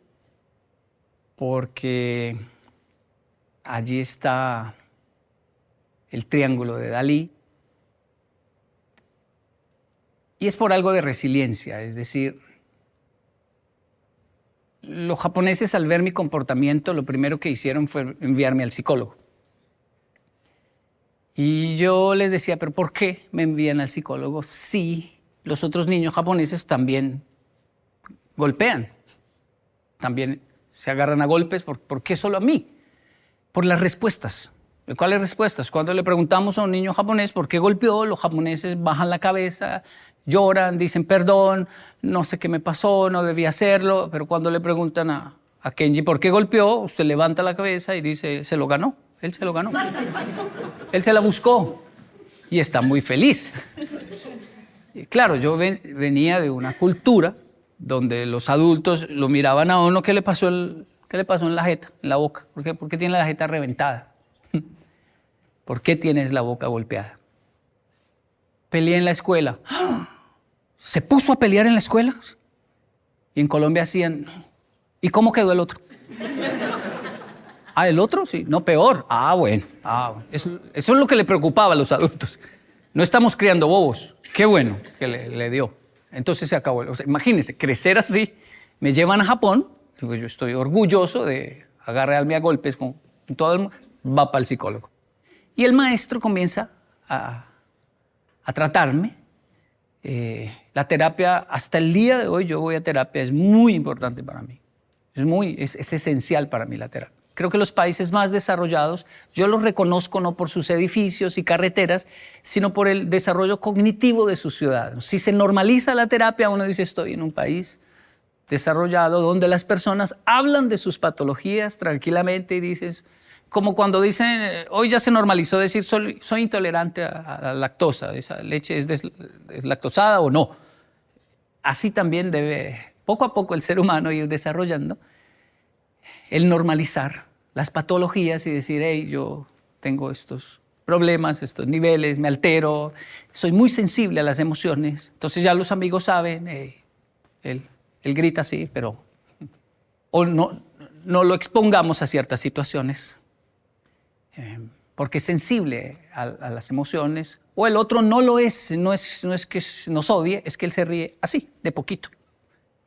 porque allí está el Triángulo de Dalí. Y es por algo de resiliencia, es decir, los japoneses, al ver mi comportamiento, lo primero que hicieron fue enviarme al psicólogo. Y yo les decía, ¿pero por qué me envían al psicólogo si los otros niños japoneses también golpean? También se agarran a golpes. ¿Por qué solo a mí? Por las respuestas. ¿Cuáles respuestas? Cuando le preguntamos a un niño japonés por qué golpeó, los japoneses bajan la cabeza, lloran, dicen perdón, no sé qué me pasó, no debía hacerlo. Pero cuando le preguntan a Kenji por qué golpeó, usted levanta la cabeza y dice, se lo ganó. Él se lo ganó. Él se la buscó y está muy feliz. Y claro, yo venía de una cultura donde los adultos lo miraban a uno, ¿qué le pasó en la jeta, en la boca? ¿Por qué tiene la jeta reventada? ¿Por qué tienes la boca golpeada? Peleé en la escuela. ¿Se puso a pelear en la escuela? Y en Colombia hacían, ¿y cómo quedó el otro? ¿El otro? Sí. No, peor. Bueno. Eso es lo que le preocupaba a los adultos. No estamos criando bobos. Qué bueno que le dio. Entonces se acabó. O sea, imagínense, crecer así. Me llevan a Japón. Digo, yo estoy orgulloso de agarrarme a golpes con todo el mundo. Va para el psicólogo. Y el maestro comienza a tratarme. La terapia, hasta el día de hoy yo voy a terapia, es muy importante para mí. Es esencial para mí la terapia. Creo que los países más desarrollados, yo los reconozco no por sus edificios y carreteras, sino por el desarrollo cognitivo de sus ciudadanos. Si se normaliza la terapia, uno dice, estoy en un país desarrollado donde las personas hablan de sus patologías tranquilamente y dices, como cuando dicen, hoy ya se normalizó decir, soy intolerante a la lactosa, esa leche es lactosada o no. Así también debe, poco a poco, el ser humano ir desarrollando el normalizar las patologías y decir, hey, yo tengo estos problemas, estos niveles, me altero, soy muy sensible a las emociones. Entonces ya los amigos saben, hey, él grita así, pero o no lo expongamos a ciertas situaciones porque es sensible a las emociones, o el otro no lo es, no es que nos odie, es que él se ríe así, de poquito,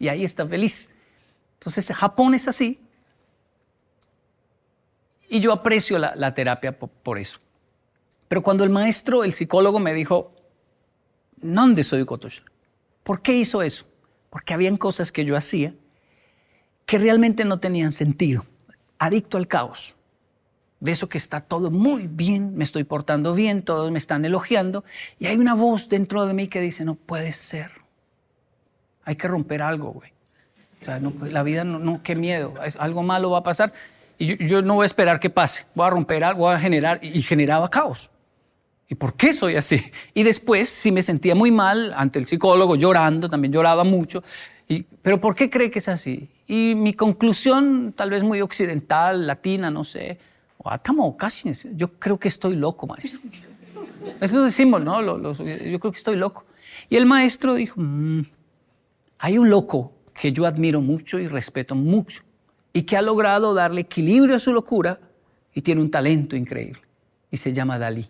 y ahí está feliz. Entonces Japón es así. Y yo aprecio la terapia por eso. Pero cuando el maestro, el psicólogo, me dijo, ¿dónde soy Kotoshi? ¿Por qué hizo eso? Porque habían cosas que yo hacía que realmente no tenían sentido. Adicto al caos. De eso que está todo muy bien, me estoy portando bien, todos me están elogiando. Y hay una voz dentro de mí que dice, no puede ser. Hay que romper algo, güey. O sea, no, la vida, no, qué miedo. Algo malo va a pasar. Y yo no voy a esperar que pase, voy a romper algo, voy a generar, y generaba caos. ¿Y por qué soy así? Y después sí me sentía muy mal ante el psicólogo, llorando, también lloraba mucho. ¿Pero por qué cree que es así? Y mi conclusión, tal vez muy occidental, latina, no sé, casi, yo creo que estoy loco, maestro. Eso decimos, ¿no? Yo creo que estoy loco. Y el maestro dijo, hay un loco que yo admiro mucho y respeto mucho y que ha logrado darle equilibrio a su locura y tiene un talento increíble. Y se llama Dalí.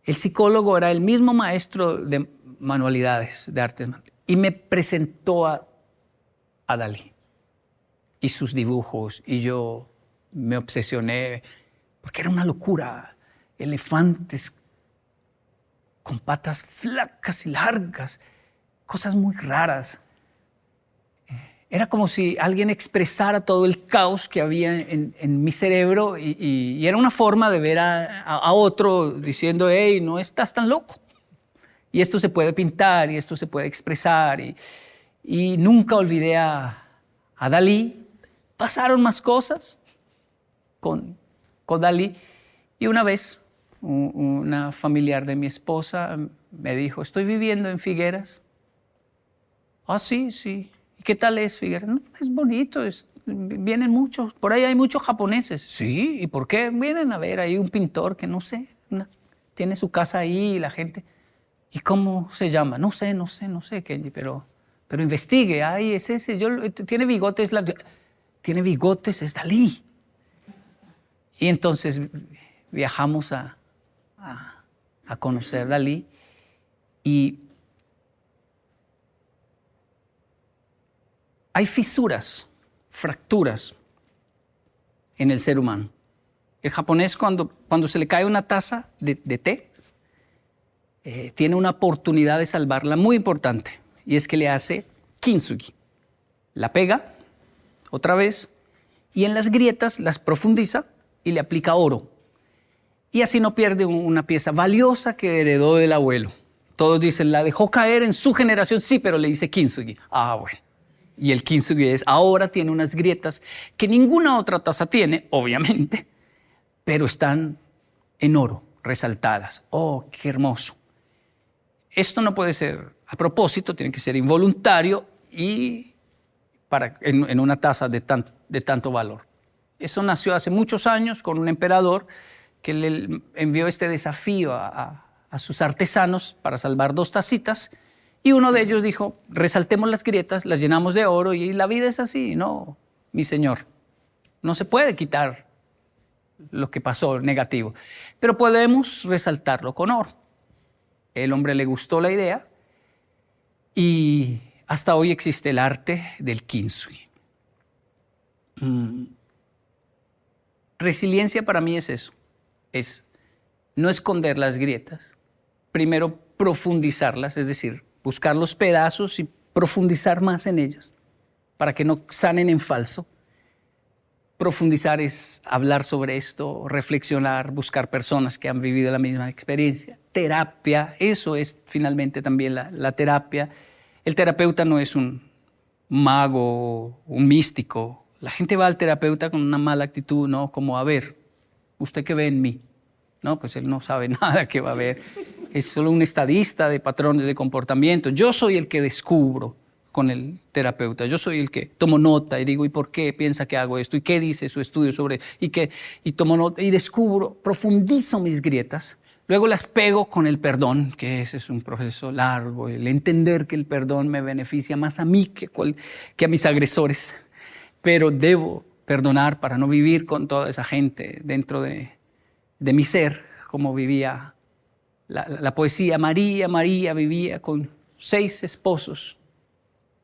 El psicólogo era el mismo maestro de manualidades, de artes manuales, y me presentó a Dalí y sus dibujos, y yo me obsesioné, porque era una locura. Elefantes con patas flacas y largas, cosas muy raras. Era como si alguien expresara todo el caos que había en mi cerebro y era una forma de ver a otro diciendo, hey, no estás tan loco. Y esto se puede pintar y esto se puede expresar. Y nunca olvidé a Dalí. Pasaron más cosas con Dalí. Y una vez una familiar de mi esposa me dijo, estoy viviendo en Figueras. Ah, sí, sí. ¿Y qué tal es Figueras? No, es bonito, vienen muchos, por ahí hay muchos japoneses. Sí, ¿y por qué? Vienen a ver, hay un pintor que no sé, tiene su casa ahí y la gente. ¿Y cómo se llama? No sé, Kenji, pero investigue. Ay, es ese, tiene bigotes, tiene bigotes, es Dalí. Y entonces viajamos a conocer Dalí y hay fisuras, fracturas en el ser humano. El japonés cuando se le cae una taza de té, tiene una oportunidad de salvarla muy importante y es que le hace kintsugi. La pega otra vez y en las grietas las profundiza y le aplica oro. Y así no pierde una pieza valiosa que heredó del abuelo. Todos dicen, la dejó caer en su generación, sí, pero le dice kintsugi. Ah, bueno. Y el kintsugi ahora tiene unas grietas que ninguna otra taza tiene, obviamente, pero están en oro, resaltadas. ¡Oh, qué hermoso! Esto no puede ser a propósito, tiene que ser involuntario y en una taza de tanto valor. Eso nació hace muchos años con un emperador que le envió este desafío a sus artesanos para salvar 2 tacitas. Y uno de ellos dijo, resaltemos las grietas, las llenamos de oro y la vida es así. No, mi señor, no se puede quitar lo que pasó negativo, pero podemos resaltarlo con oro. El hombre le gustó la idea y hasta hoy existe el arte del kintsugi. Resiliencia para mí es eso, es no esconder las grietas, primero profundizarlas, es decir, buscar los pedazos y profundizar más en ellos para que no sanen en falso. Profundizar es hablar sobre esto, reflexionar, buscar personas que han vivido la misma experiencia. Terapia, eso es finalmente también la terapia. El terapeuta no es un mago, un místico. La gente va al terapeuta con una mala actitud, ¿no? Como, a ver, ¿usted qué ve en mí? No, pues él no sabe nada que va a ver. Es solo un estadista de patrones de comportamiento. Yo soy el que descubro con el terapeuta. Yo soy el que tomo nota y digo, ¿y por qué piensa que hago esto? ¿Y qué dice su estudio sobre? Y tomo nota y descubro, profundizo mis grietas. Luego las pego con el perdón, que ese es un proceso largo. El entender que el perdón me beneficia más a mí que a mis agresores. Pero debo perdonar para no vivir con toda esa gente dentro de mi ser, como vivía la poesía. María vivía con 6 esposos.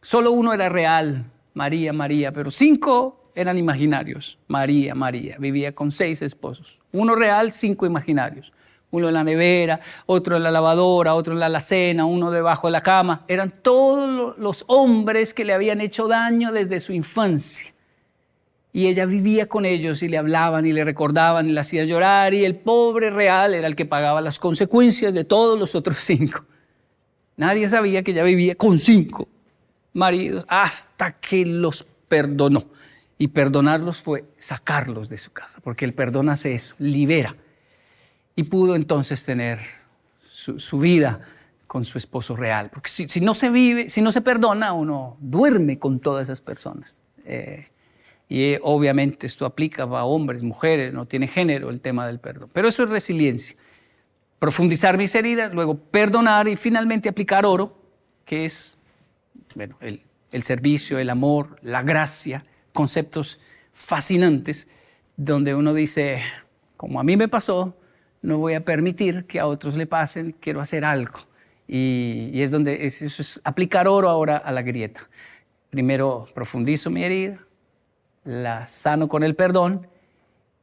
Solo uno era real, María, pero 5 eran imaginarios. María, vivía con 6 esposos. Uno real, 5 imaginarios. Uno en la nevera, otro en la lavadora, otro en la alacena, uno debajo de la cama. Eran todos los hombres que le habían hecho daño desde su infancia. Y ella vivía con ellos y le hablaban y le recordaban y le hacía llorar. Y el pobre real era el que pagaba las consecuencias de todos los otros 5. Nadie sabía que ella vivía con 5 maridos hasta que los perdonó. Y perdonarlos fue sacarlos de su casa, porque el perdón hace eso, libera. y pudo entonces tener su vida con su esposo real. Porque si no se vive, si no se perdona, uno duerme con todas esas personas. Obviamente esto aplica a hombres, mujeres, no tiene género el tema del perdón. Pero eso es resiliencia. Profundizar mis heridas, luego perdonar y finalmente aplicar oro, que es bueno, el servicio, el amor, la gracia, conceptos fascinantes, donde uno dice, como a mí me pasó, no voy a permitir que a otros le pasen, quiero hacer algo. Y es donde eso es aplicar oro ahora a la grieta. Primero profundizo mi herida, la sano con el perdón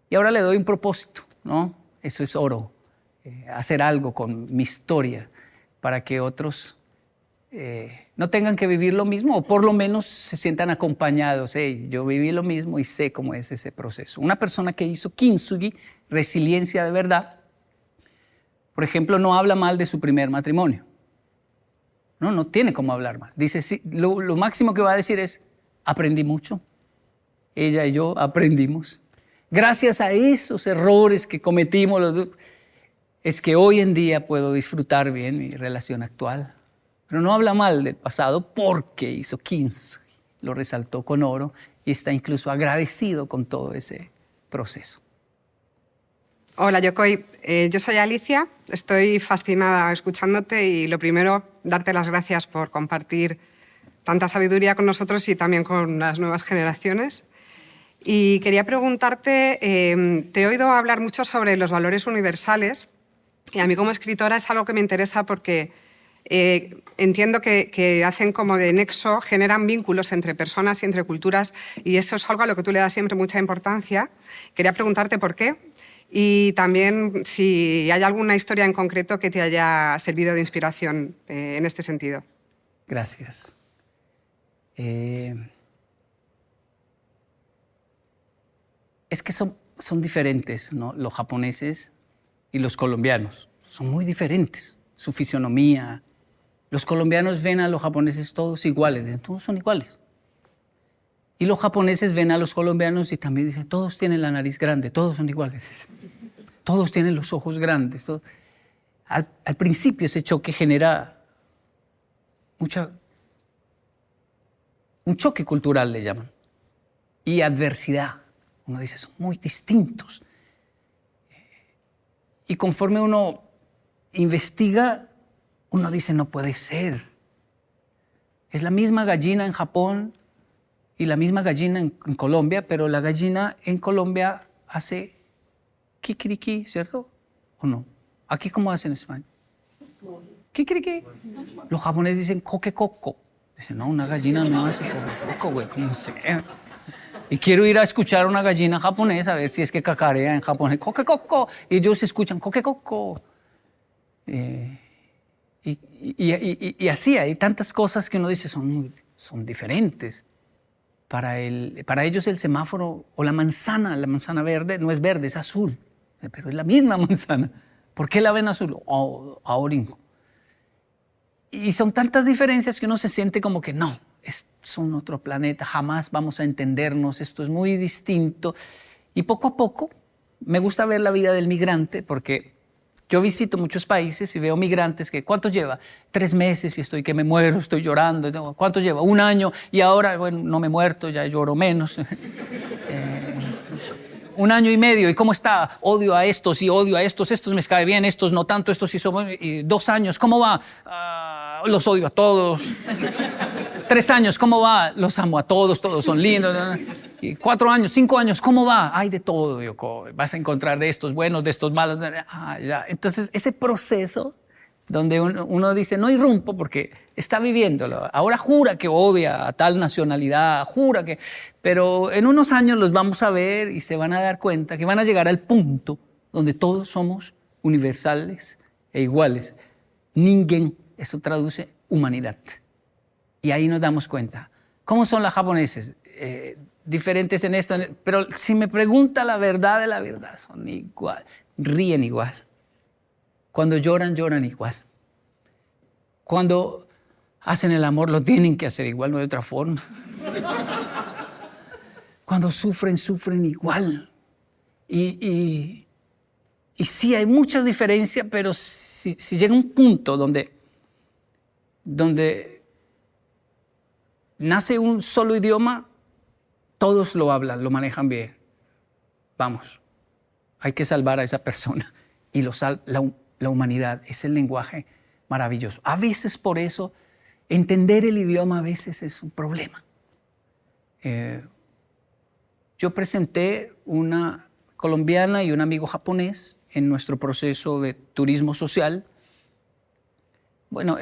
y ahora le doy un propósito, ¿no? Eso es oro, hacer algo con mi historia para que otros no tengan que vivir lo mismo o por lo menos se sientan acompañados. Hey, yo viví lo mismo y sé cómo es ese proceso. Una persona que hizo kintsugi, resiliencia de verdad, por ejemplo, no habla mal de su primer matrimonio. No tiene cómo hablar mal. Dice, sí, lo máximo que va a decir es, aprendí mucho. Ella y yo aprendimos. Gracias a esos errores que cometimos los dos, es que hoy en día puedo disfrutar bien mi relación actual. Pero no habla mal del pasado porque hizo kintsugi, lo resaltó con oro y está incluso agradecido con todo ese proceso. Hola, Yokoi. Yo soy Alicia. Estoy fascinada escuchándote y lo primero, darte las gracias por compartir tanta sabiduría con nosotros y también con las nuevas generaciones. Y quería preguntarte, te he oído hablar mucho sobre los valores universales y a mí como escritora es algo que me interesa porque entiendo que hacen como de nexo, generan vínculos entre personas y entre culturas y eso es algo a lo que tú le das siempre mucha importancia. Quería preguntarte por qué y también si hay alguna historia en concreto que te haya servido de inspiración en este sentido. Gracias. Es que son diferentes, ¿no? Los japoneses y los colombianos. Son muy diferentes. Su fisionomía. Los colombianos ven a los japoneses todos iguales. Todos son iguales. Y los japoneses ven a los colombianos y también dicen, todos tienen la nariz grande, todos son iguales. Todos tienen los ojos grandes. Al principio ese choque genera un choque cultural, le llaman. Y adversidad. Uno dice, son muy distintos. Y conforme uno investiga, uno dice, no puede ser. Es la misma gallina en Japón y la misma gallina en Colombia, pero la gallina en Colombia hace kikiriki, ¿cierto? ¿O no? ¿Aquí cómo hacen en España? Kikiriki. Los japoneses dicen kokekoko. Dicen, no, una gallina no hace kokekoko, güey, ¿cómo se ve? Y quiero ir a escuchar a una gallina japonesa, a ver si es que cacarea en japonés. Kokekoko. Y ellos escuchan kokekoko. Y así hay tantas cosas que uno dice son diferentes. Para ellos el semáforo o la manzana verde no es verde, es azul. Pero es la misma manzana. ¿Por qué la ven azul? Ahora. Y son tantas diferencias que uno se siente como que no, son otro planeta, jamás vamos a entendernos, esto es muy distinto. Y poco a poco me gusta ver la vida del migrante porque yo visito muchos países y veo migrantes que ¿cuánto lleva? 3 meses y estoy que me muero, estoy llorando. ¿Cuánto lleva? 1 año y ahora, bueno, no me he muerto, ya lloro menos. 1 año y medio, ¿y cómo está? Odio a estos y odio a estos me cae bien, estos no tanto, estos sí son... Y 2 años, ¿cómo va? Los odio a todos. 3 años, ¿cómo va? Los amo a todos, todos son lindos. Y 4 años, 5 años, ¿cómo va? Hay de todo, Yoko. Vas a encontrar de estos buenos, de estos malos. Ya. Entonces, ese proceso donde uno dice, no irrumpo porque está viviéndolo. Ahora jura que odia a tal nacionalidad, jura que... Pero en unos años los vamos a ver y se van a dar cuenta que van a llegar al punto donde todos somos universales e iguales. Ningen, eso traduce humanidad. Y ahí nos damos cuenta. ¿Cómo son los japoneses? Diferentes en esto, pero si me pregunta la verdad de la verdad, son igual, ríen igual. Cuando lloran, lloran igual. Cuando hacen el amor, lo tienen que hacer igual, no hay otra forma. Cuando sufren, sufren igual. Y Y sí, hay muchas diferencias, pero si llega un punto donde nace un solo idioma, todos lo hablan, lo manejan bien. Vamos, hay que salvar a esa persona. Y la humanidad es el lenguaje maravilloso. A veces por eso, entender el idioma a veces es un problema. Yo presenté una colombiana y un amigo japonés en nuestro proceso de turismo social. Bueno,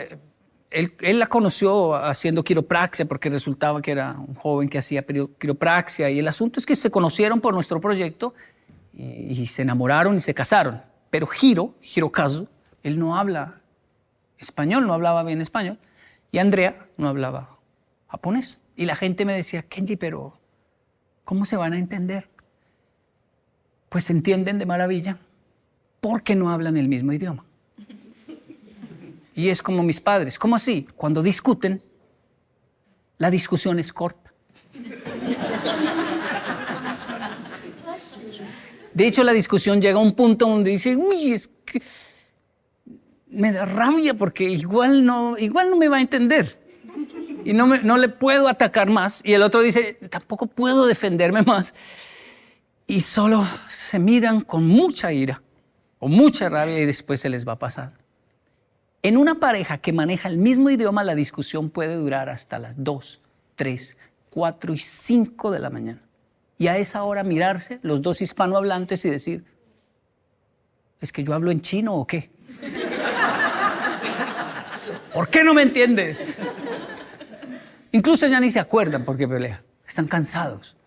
él la conoció haciendo quiropraxia porque resultaba que era un joven que hacía quiropraxia, y el asunto es que se conocieron por nuestro proyecto y se enamoraron y se casaron. Pero Hirokazu, él no habla español, no hablaba bien español, y Andrea no hablaba japonés. Y la gente me decía, Kenji, pero ¿cómo se van a entender? Pues se entienden de maravilla porque no hablan el mismo idioma. Y es como mis padres. ¿Cómo así? Cuando discuten, la discusión es corta. De hecho, la discusión llega a un punto donde dice, uy, es que me da rabia porque igual no me va a entender. Y no le puedo atacar más. Y el otro dice, tampoco puedo defenderme más. Y solo se miran con mucha ira o mucha rabia y después se les va pasando. En una pareja que maneja el mismo idioma, la discusión puede durar hasta las 2, 3, 4 y 5 de la mañana. Y a esa hora mirarse, los dos hispanohablantes, y decir, ¿es que yo hablo en chino o qué? ¿Por qué no me entiendes? Incluso ya ni se acuerdan por qué pelean. Están cansados.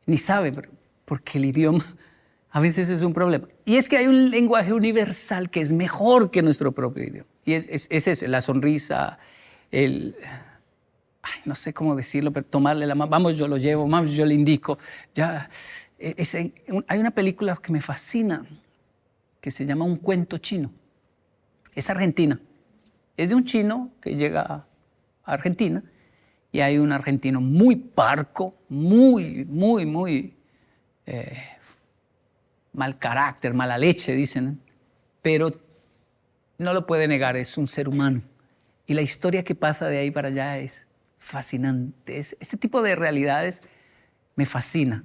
Ni saben, porque el idioma a veces es un problema. Y es que hay un lenguaje universal que es mejor que nuestro propio idioma. Y es ese, la sonrisa, no sé cómo decirlo, pero tomarle la mano, vamos, yo lo llevo, vamos, yo le indico. Ya, hay una película que me fascina, que se llama Un cuento chino. Es argentina. Es de un chino que llega a Argentina, y hay un argentino muy parco, muy mal carácter, mala leche, dicen, pero no lo puede negar, es un ser humano. Y la historia que pasa de ahí para allá es fascinante. Este tipo de realidades me fascina.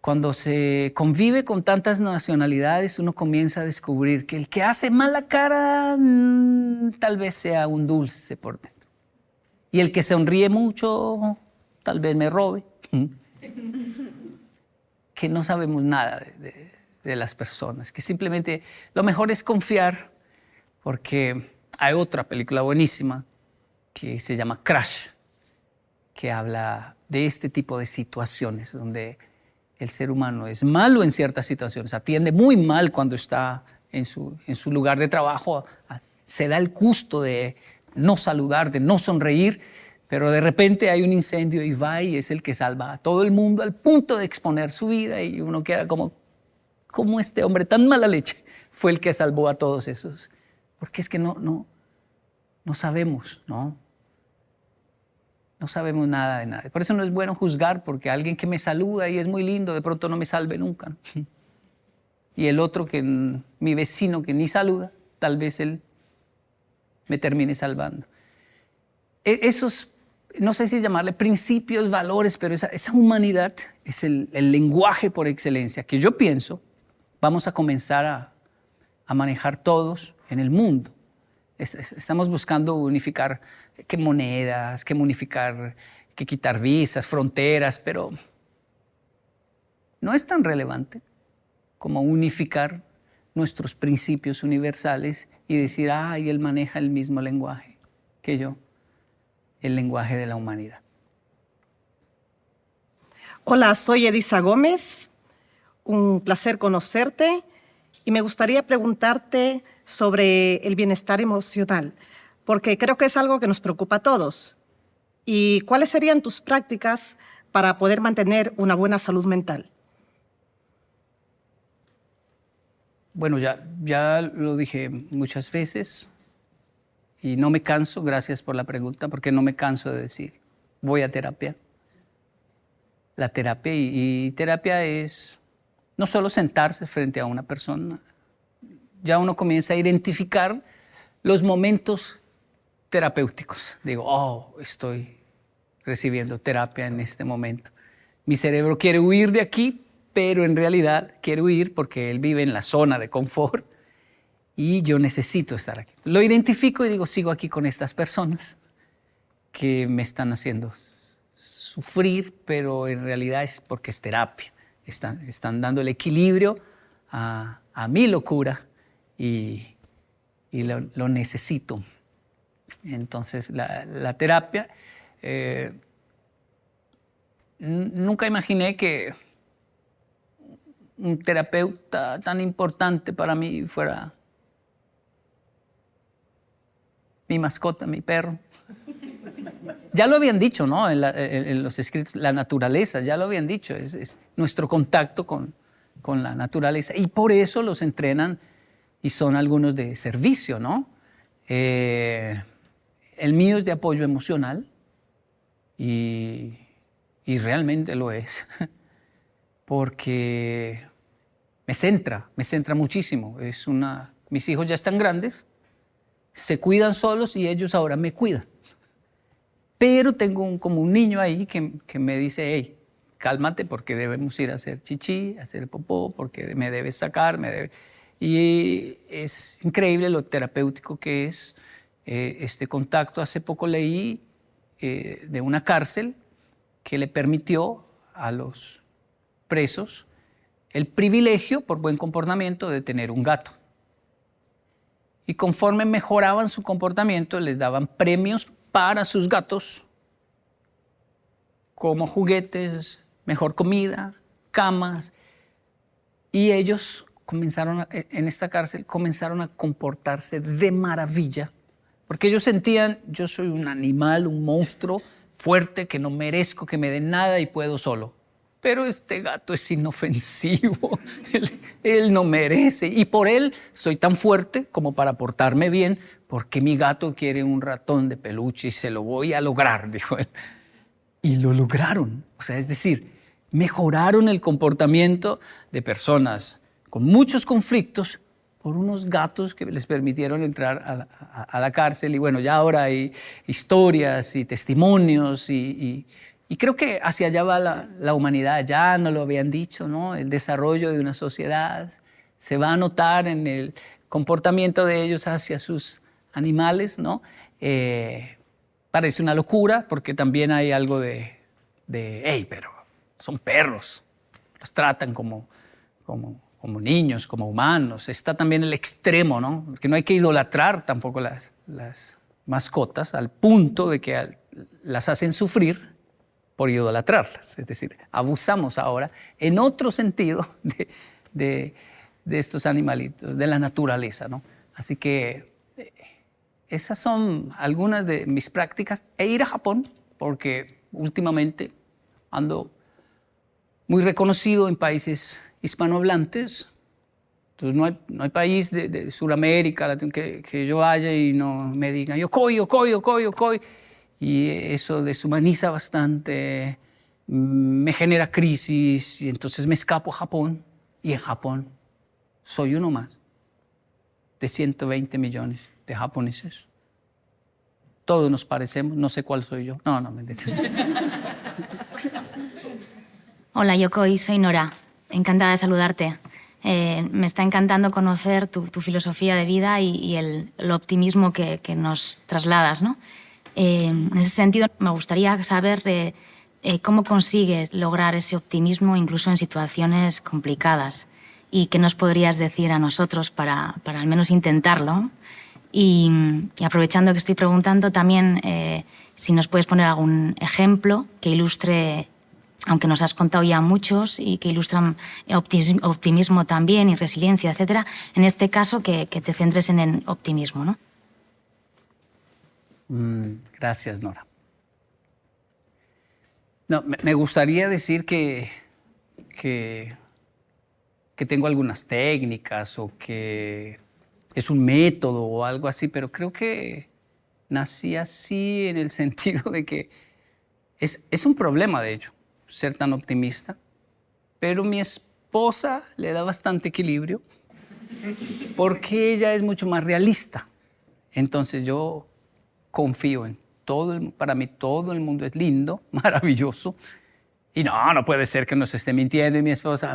Cuando se convive con tantas nacionalidades, uno comienza a descubrir que el que hace mala cara tal vez sea un dulce por dentro. Y el que sonríe mucho tal vez me robe. Que no sabemos nada de las personas, que simplemente lo mejor es confiar, porque hay otra película buenísima que se llama Crash, que habla de este tipo de situaciones donde el ser humano es malo en ciertas situaciones, atiende muy mal cuando está en su lugar de trabajo, se da el gusto de no saludar, de no sonreír, pero de repente hay un incendio y va y es el que salva a todo el mundo al punto de exponer su vida, y uno queda como este hombre tan mala leche fue el que salvó a todos esos. Porque es que no sabemos, ¿no? No sabemos nada de nadie. Por eso no es bueno juzgar, porque alguien que me saluda y es muy lindo, de pronto no me salve nunca. Y el otro, mi vecino que ni saluda, tal vez él me termine salvando. Esos, no sé si llamarle principios, valores, pero esa humanidad es el lenguaje por excelencia que yo pienso vamos a comenzar a manejar todos en el mundo. Estamos buscando unificar qué monedas, qué unificar, qué quitar visas, fronteras, pero no es tan relevante como unificar nuestros principios universales y decir, y él maneja el mismo lenguaje que yo, el lenguaje de la humanidad. Hola, soy Edisa Gómez. Un placer conocerte y me gustaría preguntarte sobre el bienestar emocional, porque creo que es algo que nos preocupa a todos. ¿Y cuáles serían tus prácticas para poder mantener una buena salud mental? Bueno, ya lo dije muchas veces y no me canso, gracias por la pregunta, porque no me canso de decir, voy a terapia. La terapia y terapia es no solo sentarse frente a una persona, ya uno comienza a identificar los momentos terapéuticos. Digo, oh, estoy recibiendo terapia en este momento. Mi cerebro quiere huir de aquí, pero en realidad quiere huir porque él vive en la zona de confort y yo necesito estar aquí. Lo identifico y digo, sigo aquí con estas personas que me están haciendo sufrir, pero en realidad es porque es terapia. Están dando el equilibrio a mi locura y lo necesito. Entonces, la terapia, nunca imaginé que un terapeuta tan importante para mí fuera mi mascota, mi perro. Ya lo habían dicho, ¿no? En los escritos, la naturaleza, ya lo habían dicho, es nuestro contacto con la naturaleza. Y por eso los entrenan y son algunos de servicio, ¿no? El mío es de apoyo emocional y realmente lo es, porque me centra muchísimo. Mis hijos ya están grandes, se cuidan solos y ellos ahora me cuidan. Pero tengo como un niño ahí que me dice, hey, cálmate porque debemos ir a hacer chichi, a hacer popó, porque me debes sacar, Y es increíble lo terapéutico que es este contacto. Hace poco leí de una cárcel que le permitió a los presos el privilegio, por buen comportamiento, de tener un gato. Y conforme mejoraban su comportamiento, les daban premios para sus gatos, como juguetes, mejor comida, camas. Y ellos en esta cárcel comenzaron a comportarse de maravilla, porque ellos sentían, yo soy un animal, un monstruo fuerte, que no merezco que me den nada y puedo solo. Pero este gato es inofensivo, él no merece. Y por él soy tan fuerte como para portarme bien, porque mi gato quiere un ratón de peluche y se lo voy a lograr, dijo él. Y lo lograron. O sea, es decir, mejoraron el comportamiento de personas con muchos conflictos por unos gatos que les permitieron entrar a la cárcel. Y bueno, ya ahora hay historias y testimonios y creo que hacia allá va la humanidad. Ya no lo habían dicho, ¿no? El desarrollo de una sociedad se va a notar en el comportamiento de ellos hacia sus animales, ¿no? Parece una locura porque también hay algo de hey, pero son perros, los tratan como niños, como humanos. Está también el extremo, ¿no? Porque no hay que idolatrar tampoco las mascotas al punto de que las hacen sufrir por idolatrarlas. Es decir, abusamos ahora en otro sentido de estos animalitos, de la naturaleza, ¿no? Así que esas son algunas de mis prácticas. E ir a Japón, porque últimamente ando muy reconocido en países hispanohablantes. Entonces no hay país de Sudamérica que yo vaya y no me digan yokoi. Y eso deshumaniza bastante, me genera crisis y entonces me escapo a Japón. Y en Japón soy uno más de 120 millones de japoneses. Todos nos parecemos, no sé cuál soy yo. No, mentira. Hola, Yokoi, soy Nora. Encantada de saludarte. Me está encantando conocer tu filosofía de vida y el optimismo que nos trasladas, ¿no? En ese sentido, me gustaría saber cómo consigues lograr ese optimismo incluso en situaciones complicadas y qué nos podrías decir a nosotros para al menos intentarlo. Y aprovechando que estoy preguntando también si nos puedes poner algún ejemplo que ilustre, aunque nos has contado ya muchos y que ilustran optimismo también y resiliencia, etcétera, en este caso que te centres en el optimismo, ¿no? Gracias, Nora. No, me gustaría decir que tengo algunas técnicas o que es un método o algo así, pero creo que nací así en el sentido de que es un problema, de hecho, ser tan optimista, pero mi esposa le da bastante equilibrio porque ella es mucho más realista. Entonces yo confío en para mí todo el mundo es lindo, maravilloso. Y no puede ser que nos esté mintiendo y mi esposa,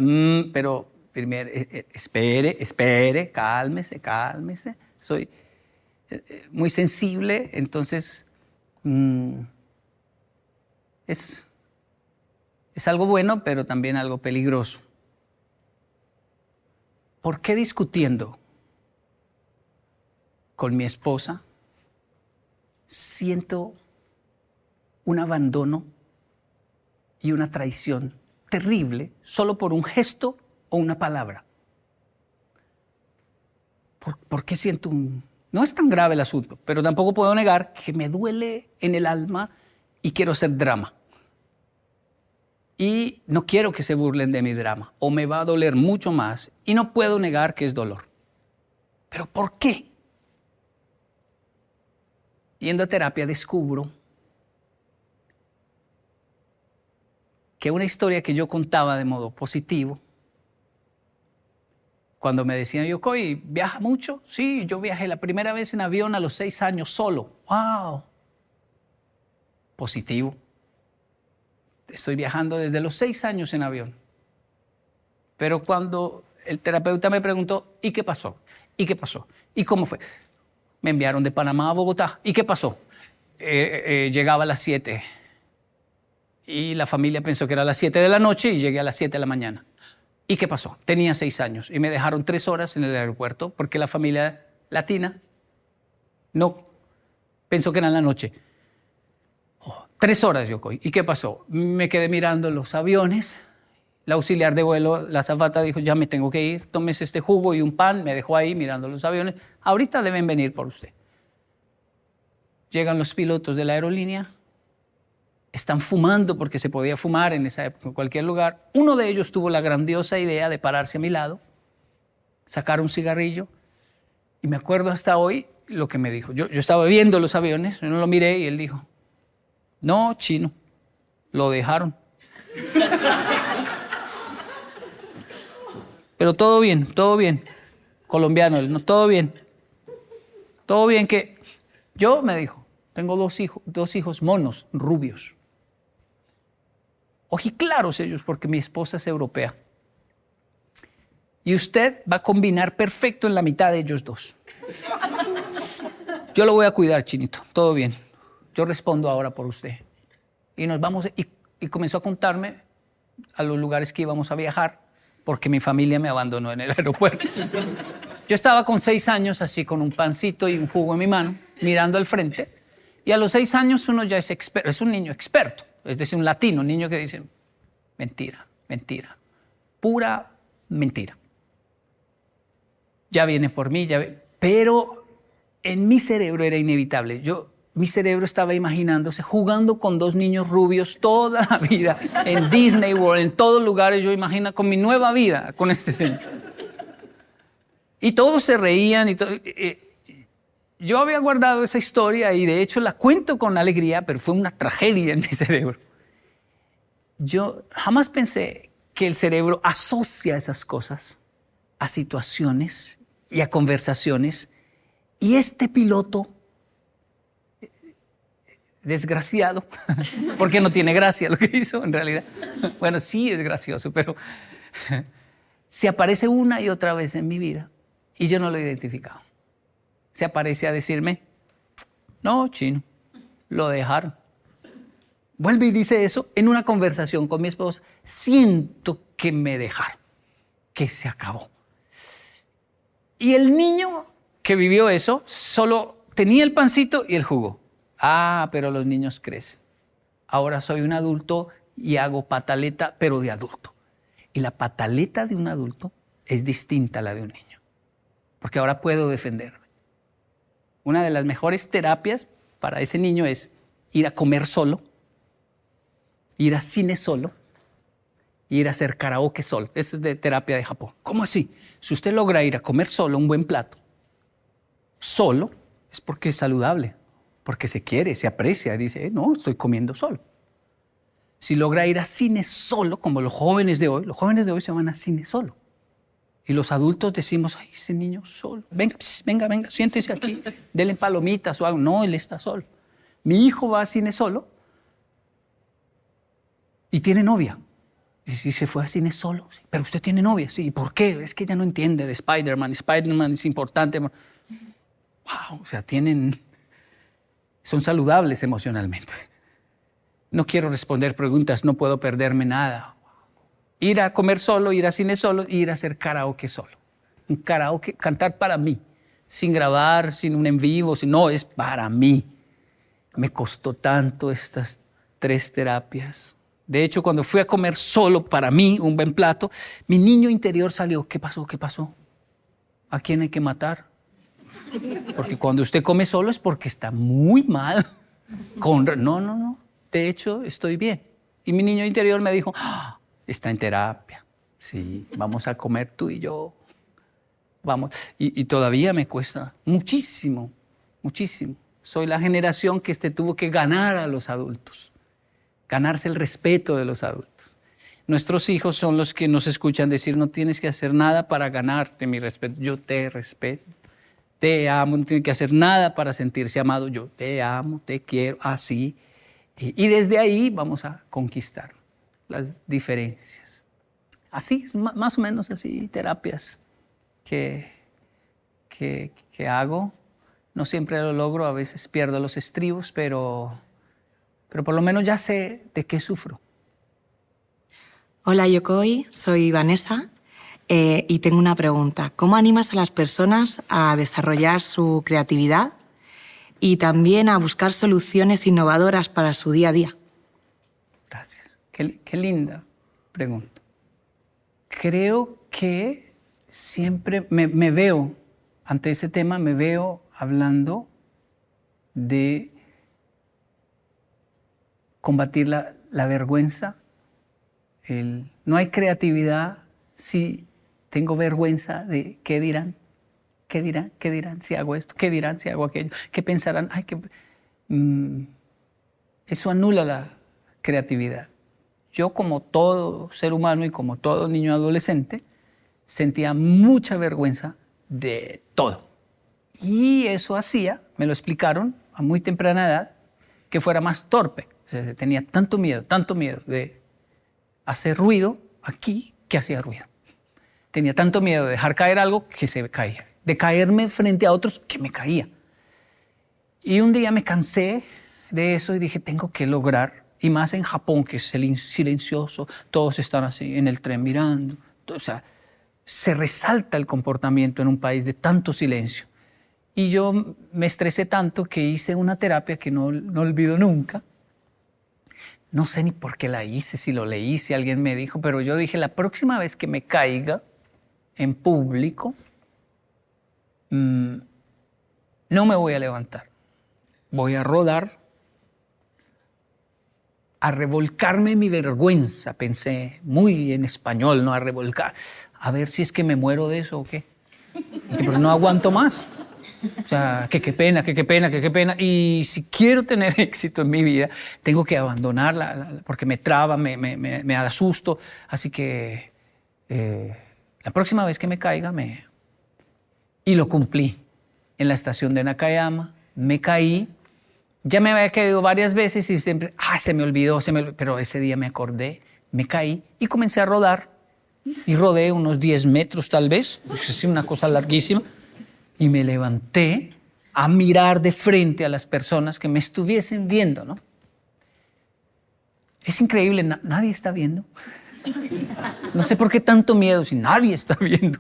pero primero, espere, cálmese. Soy muy sensible, entonces es algo bueno, pero también algo peligroso. ¿Por qué discutiendo con mi esposa siento un abandono y una traición terrible solo por un gesto o una palabra? ¿Por qué siento No es tan grave el asunto, pero tampoco puedo negar que me duele en el alma y quiero hacer drama. Y no quiero que se burlen de mi drama, o me va a doler mucho más, y no puedo negar que es dolor. ¿Pero por qué? Yendo a terapia descubro que una historia que yo contaba de modo positivo, cuando me decían, Yokoi, ¿viaja mucho? Sí, yo viajé la primera vez en avión a los 6 años solo. ¡Wow! Positivo. Estoy viajando desde los 6 años en avión. Pero cuando el terapeuta me preguntó, ¿y qué pasó? ¿Y qué pasó? ¿Y cómo fue? Me enviaron de Panamá a Bogotá. ¿Y qué pasó? Llegaba a las 7. Y la familia pensó que era a las 7 de la noche y llegué a las 7 de la mañana. ¿Y qué pasó? Tenía 6 años y me dejaron 3 horas en el aeropuerto porque la familia latina no pensó que era en la noche. 3 horas, Yokoi. ¿Y qué pasó? Me quedé mirando los aviones. La auxiliar de vuelo, la azafata, dijo, ya me tengo que ir, tómese este jugo y un pan. Me dejó ahí mirando los aviones. Ahorita deben venir por usted. Llegan los pilotos de la aerolínea. Están fumando porque se podía fumar en esa época en cualquier lugar. Uno de ellos tuvo la grandiosa idea de pararse a mi lado, sacar un cigarrillo. Y me acuerdo hasta hoy lo que me dijo. Yo estaba viendo los aviones, yo no lo miré y él dijo, no, chino, lo dejaron. Pero todo bien, colombiano, no, todo bien que yo, me dijo, tengo 2 hijos monos, rubios. Ojiclaros ellos, porque mi esposa es europea. Y usted va a combinar perfecto en la mitad de ellos 2. Yo lo voy a cuidar, chinito, todo bien. Yo respondo ahora por usted. Y nos vamos, y comenzó a contarme a los lugares que íbamos a viajar, porque mi familia me abandonó en el aeropuerto. Yo estaba con 6 años, así con un pancito y un jugo en mi mano, mirando al frente. Y a los 6 años uno ya es experto, es un niño experto, es decir, un latino, un niño que dice, mentira, pura mentira. Ya viene por mí, pero en mi cerebro era inevitable. Mi cerebro estaba imaginándose jugando con 2 niños rubios toda la vida, en Disney World, en todos lugares. Yo imagino con mi nueva vida, con este señor. Y todos se reían y todo. Yo había guardado esa historia y de hecho la cuento con alegría, pero fue una tragedia en mi cerebro. Yo jamás pensé que el cerebro asocia esas cosas a situaciones y a conversaciones. Y este piloto, desgraciado, porque no tiene gracia lo que hizo en realidad. Bueno, sí es gracioso, pero se aparece una y otra vez en mi vida y yo no lo he identificado. Se aparece a decirme, no, chino, lo dejaron. Vuelve y dice eso en una conversación con mi esposa. Siento que me dejaron, que se acabó. Y el niño que vivió eso solo tenía el pancito y el jugo. Ah, pero los niños crecen. Ahora soy un adulto y hago pataleta, pero de adulto. Y la pataleta de un adulto es distinta a la de un niño, porque ahora puedo defenderme. Una de las mejores terapias para ese niño es ir a comer solo, ir a cine solo, ir a hacer karaoke solo. Esto es de terapia de Japón. ¿Cómo así? Si usted logra ir a comer solo un buen plato, solo, es porque es saludable, porque se quiere, se aprecia, dice, no, estoy comiendo solo. si logra ir a cine solo, como los jóvenes de hoy se van a cine solo. Y los adultos decimos, ay, ese niño solo, venga, venga, siéntese aquí, denle palomitas o algo. No, él está solo. Mi hijo va a cine solo y tiene novia. Y se fue a cine solo. Sí, pero usted tiene novia, sí. ¿Y por qué? Es que ella no entiende de Spider-Man. Spider-Man es importante. Wow, o sea, son saludables emocionalmente. No quiero responder preguntas, no puedo perderme nada. Ir a comer solo, ir a cine solo, ir a hacer karaoke solo. Un karaoke, cantar para mí, sin grabar, sin un en vivo, no, es para mí. Me costó tanto estas 3 terapias. De hecho, cuando fui a comer solo para mí, un buen plato, mi niño interior salió. ¿Qué pasó? ¿Qué pasó? ¿A quién hay que matar? Porque cuando usted come solo es porque está muy mal. No. De hecho, estoy bien. Y mi niño interior me dijo, ¡ah! Está en terapia. Sí, vamos a comer tú y yo. Vamos. Y todavía me cuesta muchísimo, muchísimo. Soy la generación que tuvo que ganar a los adultos, ganarse el respeto de los adultos. Nuestros hijos son los que nos escuchan decir, no tienes que hacer nada para ganarte mi respeto. Yo te respeto, te amo, no tienes que hacer nada para sentirse amado. Yo te amo, te quiero, así. Y desde ahí vamos a conquistar las diferencias. Así, más o menos así, terapias que hago. No siempre lo logro, a veces pierdo los estribos, pero por lo menos ya sé de qué sufro. Hola Yokoi, soy Vanessa y tengo una pregunta. ¿Cómo animas a las personas a desarrollar su creatividad y también a buscar soluciones innovadoras para su día a día? Gracias. Qué linda pregunta. Creo que siempre me veo, ante ese tema, me veo hablando de combatir la vergüenza. No hay creatividad si tengo vergüenza de qué dirán. ¿Qué dirán? ¿Qué dirán si hago esto? ¿Qué dirán si hago aquello? ¿Qué pensarán? Eso anula la creatividad. Yo, como todo ser humano y como todo niño adolescente, sentía mucha vergüenza de todo. Y eso hacía, me lo explicaron a muy temprana edad, que fuera más torpe. O sea, tenía tanto miedo de hacer ruido aquí que hacía ruido. Tenía tanto miedo de dejar caer algo que se caía. De caerme frente a otros que me caía. Y un día me cansé de eso y dije, tengo que lograr, y más en Japón, que es silencioso, todos están así en el tren mirando. O sea, se resalta el comportamiento en un país de tanto silencio. Y yo me estresé tanto que hice una terapia que no olvido nunca. No sé ni por qué la hice, si lo leí, si alguien me dijo, pero yo dije, la próxima vez que me caiga en público, no me voy a levantar. Voy a rodar, a revolcarme mi vergüenza, pensé, muy en español, ¿no? A revolcar. A ver si es que me muero de eso o qué. Pero no aguanto más. O sea, qué pena. Y si quiero tener éxito en mi vida, tengo que abandonarla porque me traba, me da susto. Así que la próxima vez que me caiga, Y lo cumplí. En la estación de Nakayama, me caí. Ya me había caído varias veces y siempre, se me olvidó, pero ese día me acordé, me caí y comencé a rodar. Y rodé unos 10 metros tal vez, es una cosa larguísima. Y me levanté a mirar de frente a las personas que me estuviesen viendo, ¿no? Es increíble, nadie está viendo. No sé por qué tanto miedo si nadie está viendo.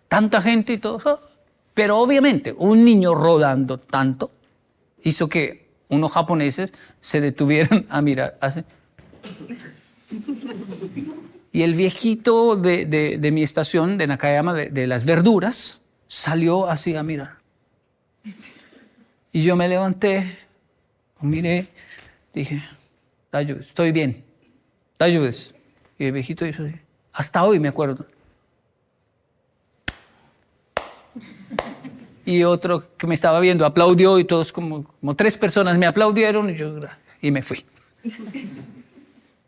Tanta gente y todo. Pero obviamente un niño rodando tanto hizo que unos japoneses se detuvieran a mirar así. Y el viejito de mi estación, de Nakayama, de las verduras, salió así a mirar. Y yo me levanté, miré, dije, estoy bien, te ayudes. Y el viejito hizo así. Hasta hoy me acuerdo. Y otro que me estaba viendo aplaudió y todos, como 3 personas me aplaudieron y me fui.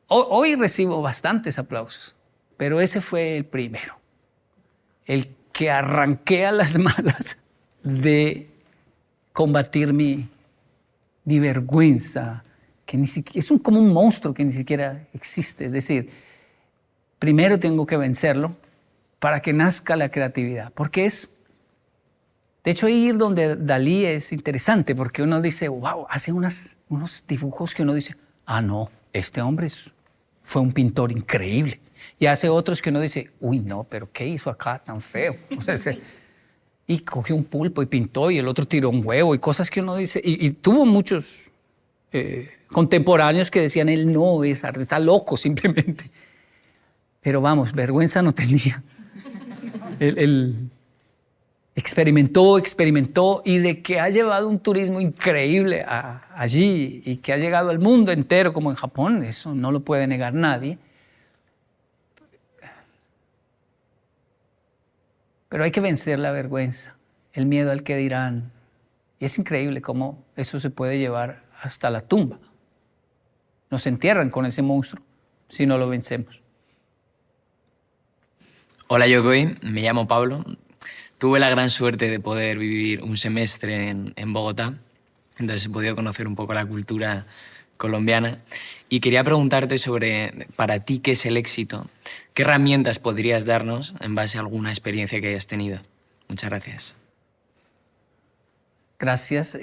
Hoy recibo bastantes aplausos, pero ese fue el primero. El que arranqué a las malas de combatir mi vergüenza, que ni siquiera, es como un monstruo que ni siquiera existe. Es decir, primero tengo que vencerlo para que nazca la creatividad. Porque de hecho, ir donde Dalí es interesante, porque uno dice, wow, hace unos dibujos que uno dice, ah, no, este hombre fue un pintor increíble. Y hace otros que uno dice, uy, no, pero ¿qué hizo acá tan feo? O sea, y cogió un pulpo y pintó, y el otro tiró un huevo, y cosas que uno dice. Y tuvo muchos contemporáneos que decían, él no es arte, está loco simplemente. Pero vamos, vergüenza no tenía. Él experimentó, y de que ha llevado un turismo increíble allí y que ha llegado al mundo entero, como en Japón, eso no lo puede negar nadie. Pero hay que vencer la vergüenza, el miedo al que dirán. Y es increíble cómo eso se puede llevar hasta la tumba. Nos entierran con ese monstruo si no lo vencemos. Hola Yokoi, me llamo Pablo. Tuve la gran suerte de poder vivir un semestre en Bogotá, entonces he podido conocer un poco la cultura colombiana y quería preguntarte sobre, para ti, ¿qué es el éxito? ¿Qué herramientas podrías darnos en base a alguna experiencia que hayas tenido? Muchas gracias. Gracias.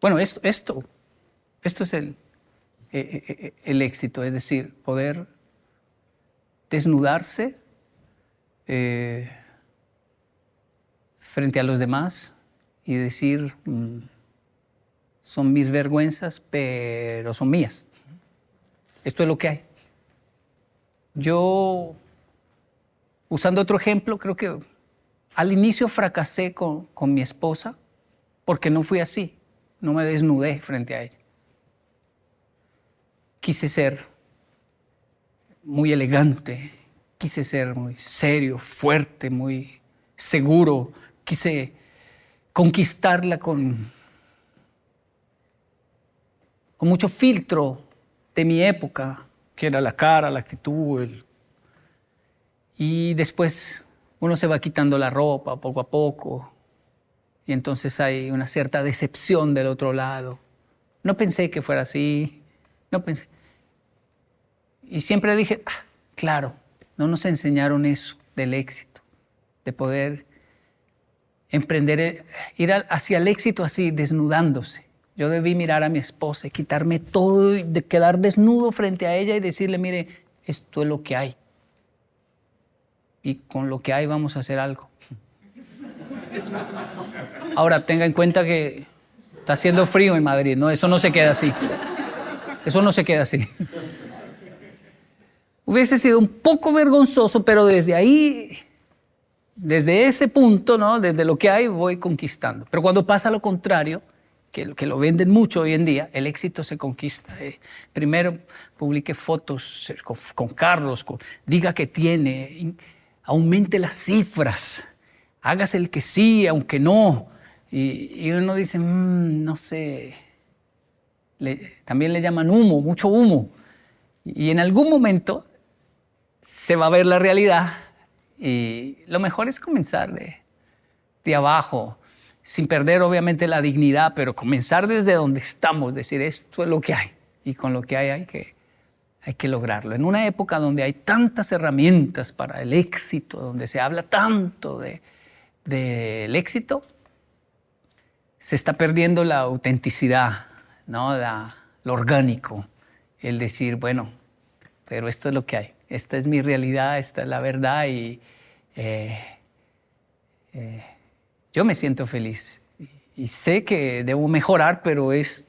Bueno, esto es el éxito, es decir, poder desnudarse frente a los demás y decir, son mis vergüenzas, pero son mías. Esto es lo que hay. Yo, usando otro ejemplo, creo que al inicio fracasé con mi esposa porque no fui así, no me desnudé frente a ella. Quise ser muy elegante, quise ser muy serio, fuerte, muy seguro, quise conquistarla con mucho filtro de mi época, que era la cara, la actitud. Y después uno se va quitando la ropa poco a poco y entonces hay una cierta decepción del otro lado. No pensé que fuera así, no pensé. Y siempre dije, claro, no nos enseñaron eso del éxito, de poder emprender, ir hacia el éxito así, desnudándose. Yo debí mirar a mi esposa y quitarme todo y de quedar desnudo frente a ella y decirle, mire, esto es lo que hay. Y con lo que hay vamos a hacer algo. Ahora, tenga en cuenta que está haciendo frío en Madrid, ¿no? Eso no se queda así. Eso no se queda así. Hubiese sido un poco vergonzoso, pero desde ahí, desde ese punto, ¿no? Desde lo que hay, voy conquistando. Pero cuando pasa lo contrario, que lo venden mucho hoy en día, el éxito se conquista. Primero publique fotos con carros, diga que tiene, aumente las cifras, hágase el que sí, aunque no. Y uno dice, no sé, también le llaman humo, mucho humo. Y en algún momento se va a ver la realidad y lo mejor es comenzar de abajo, sin perder obviamente la dignidad, pero comenzar desde donde estamos, decir esto es lo que hay y con lo que hay que lograrlo. En una época donde hay tantas herramientas para el éxito, donde se habla tanto del éxito, se está perdiendo la autenticidad, ¿no? Lo orgánico, el decir, bueno, pero esto es lo que hay, esta es mi realidad, esta es la verdad y yo me siento feliz y sé que debo mejorar, pero esto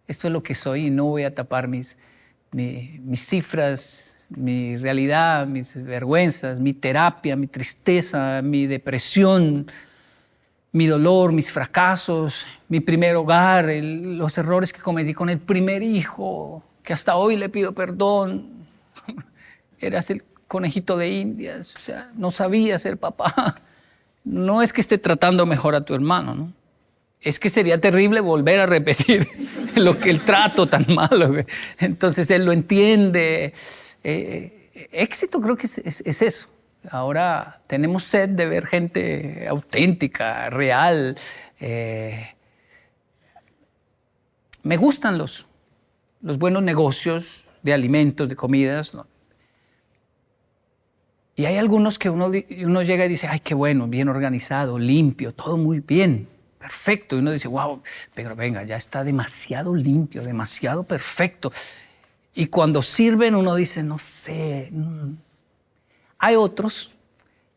es lo que soy y no voy a tapar mis cifras, mi realidad, mis vergüenzas, mi terapia, mi tristeza, mi depresión, mi dolor, mis fracasos, mi primer hogar, los errores que cometí con el primer hijo, que hasta hoy le pido perdón. Eras el conejito de Indias, o sea, no sabía ser papá. No es que esté tratando mejor a tu hermano, ¿no? es que sería terrible volver a repetir el trato tan malo. Entonces él lo entiende. Éxito creo que es eso. Ahora tenemos sed de ver gente auténtica, real. Me gustan los buenos negocios de alimentos, de comidas, ¿no? Y hay algunos que uno llega y dice, ay, qué bueno, bien organizado, limpio, todo muy bien, perfecto. Y uno dice, wow, pero venga, ya está demasiado limpio, demasiado perfecto. Y cuando sirven uno dice, no sé. Hay otros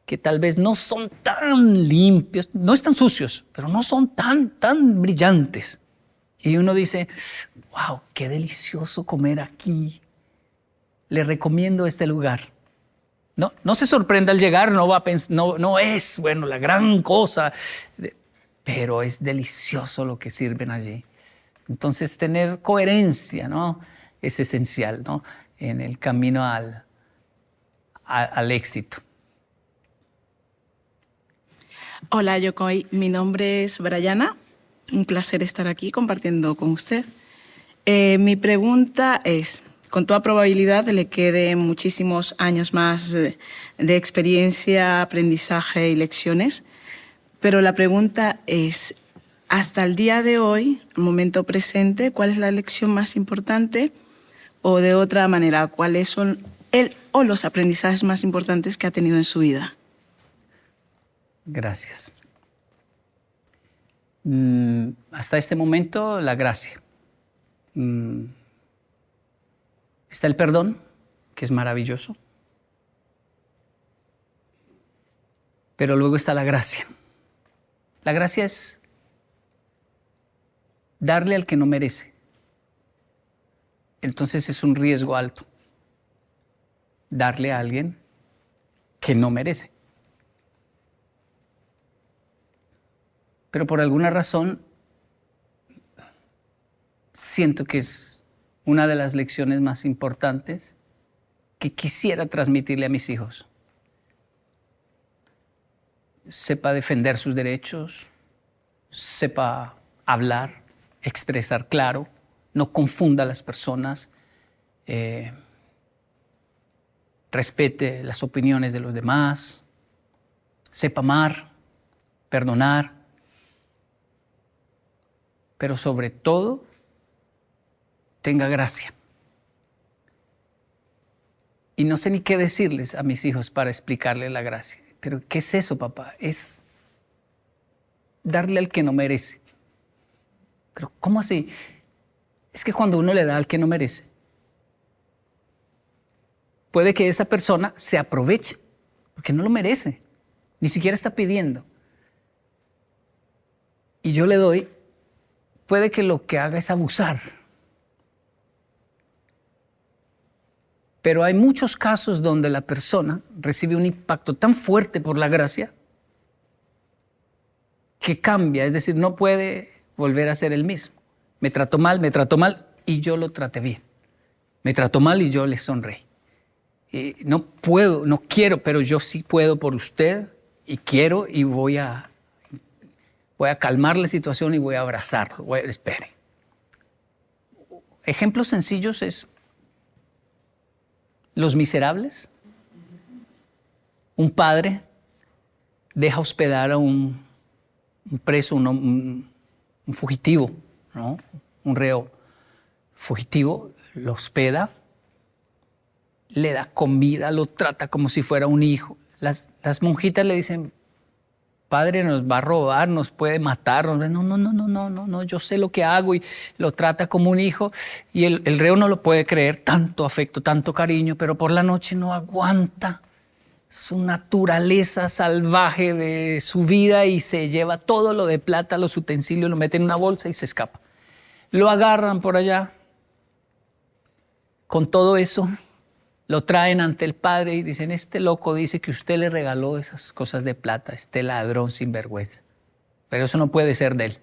que tal vez no son tan limpios, no están sucios, pero no son tan brillantes. Y uno dice, wow, qué delicioso comer aquí. Le recomiendo este lugar. No se sorprenda al llegar, no es, bueno, la gran cosa, pero es delicioso lo que sirven allí. Entonces, tener coherencia, ¿no?, es esencial, ¿no?, en el camino al éxito. Hola, Yokoi. Mi nombre es Brayana. Un placer estar aquí compartiendo con usted. Mi pregunta es, con toda probabilidad le queden muchísimos años más de experiencia, aprendizaje y lecciones, pero la pregunta es, hasta el día de hoy, el momento presente, ¿cuál es la lección más importante? O de otra manera, ¿cuáles son los aprendizajes más importantes que ha tenido en su vida? Gracias. Hasta este momento, la gracia. Está el perdón, que es maravilloso. Pero luego está la gracia. La gracia es darle al que no merece. Entonces es un riesgo alto darle a alguien que no merece. Pero por alguna razón siento que es una de las lecciones más importantes que quisiera transmitirle a mis hijos. Sepa defender sus derechos, sepa hablar, expresar claro, no confunda a las personas, respete las opiniones de los demás, sepa amar, perdonar, pero sobre todo tenga gracia. Y no sé ni qué decirles a mis hijos para explicarles la gracia. Pero ¿qué es eso, papá? Es darle al que no merece. Pero ¿cómo así? Es que cuando uno le da al que no merece, puede que esa persona se aproveche, porque no lo merece, ni siquiera está pidiendo. Y yo le doy, puede que lo que haga es abusar. Pero hay muchos casos donde la persona recibe un impacto tan fuerte por la gracia que cambia, es decir, no puede volver a ser el mismo. Me trató mal y yo lo traté bien. Me trató mal y yo le sonreí. No puedo, no quiero, pero yo sí puedo por usted y quiero y voy a calmar la situación y voy a abrazarlo. Espere. Ejemplos sencillos es Los Miserables. Un padre deja hospedar a un preso, un fugitivo, ¿no?, un reo fugitivo, lo hospeda, le da comida, lo trata como si fuera un hijo. Las monjitas le dicen, padre, nos va a robar, nos puede matar. No, yo sé lo que hago, y lo trata como un hijo. Y el reo no lo puede creer, tanto afecto, tanto cariño, pero por la noche no aguanta su naturaleza salvaje de su vida y se lleva todo lo de plata, los utensilios, lo mete en una bolsa y se escapa. Lo agarran por allá. Con todo eso, lo traen ante el padre y dicen, este loco dice que usted le regaló esas cosas de plata, este ladrón sinvergüenza. Pero eso no puede ser de él.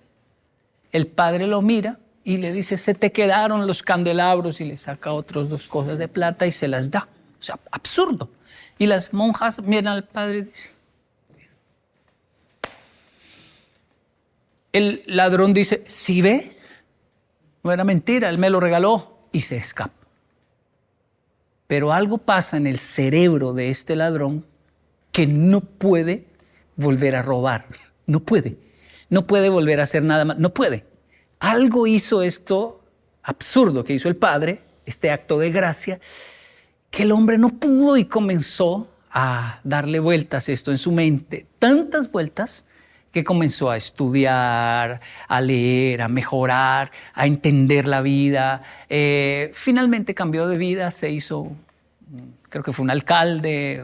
El padre lo mira y le dice, se te quedaron los candelabros, y le saca otras 2 cosas de plata y se las da. O sea, absurdo. Y las monjas miran al padre y dicen, El ladrón dice, ¿sí ve? No era mentira, él me lo regaló y se escapa. Pero algo pasa en el cerebro de este ladrón que no puede volver a robar. No puede. No puede volver a hacer nada más. No puede. Algo hizo esto absurdo que hizo el padre, este acto de gracia, que el hombre no pudo y comenzó a darle vueltas esto en su mente. Tantas vueltas que comenzó a estudiar, a leer, a mejorar, a entender la vida. Finalmente cambió de vida, se hizo, creo que fue un alcalde,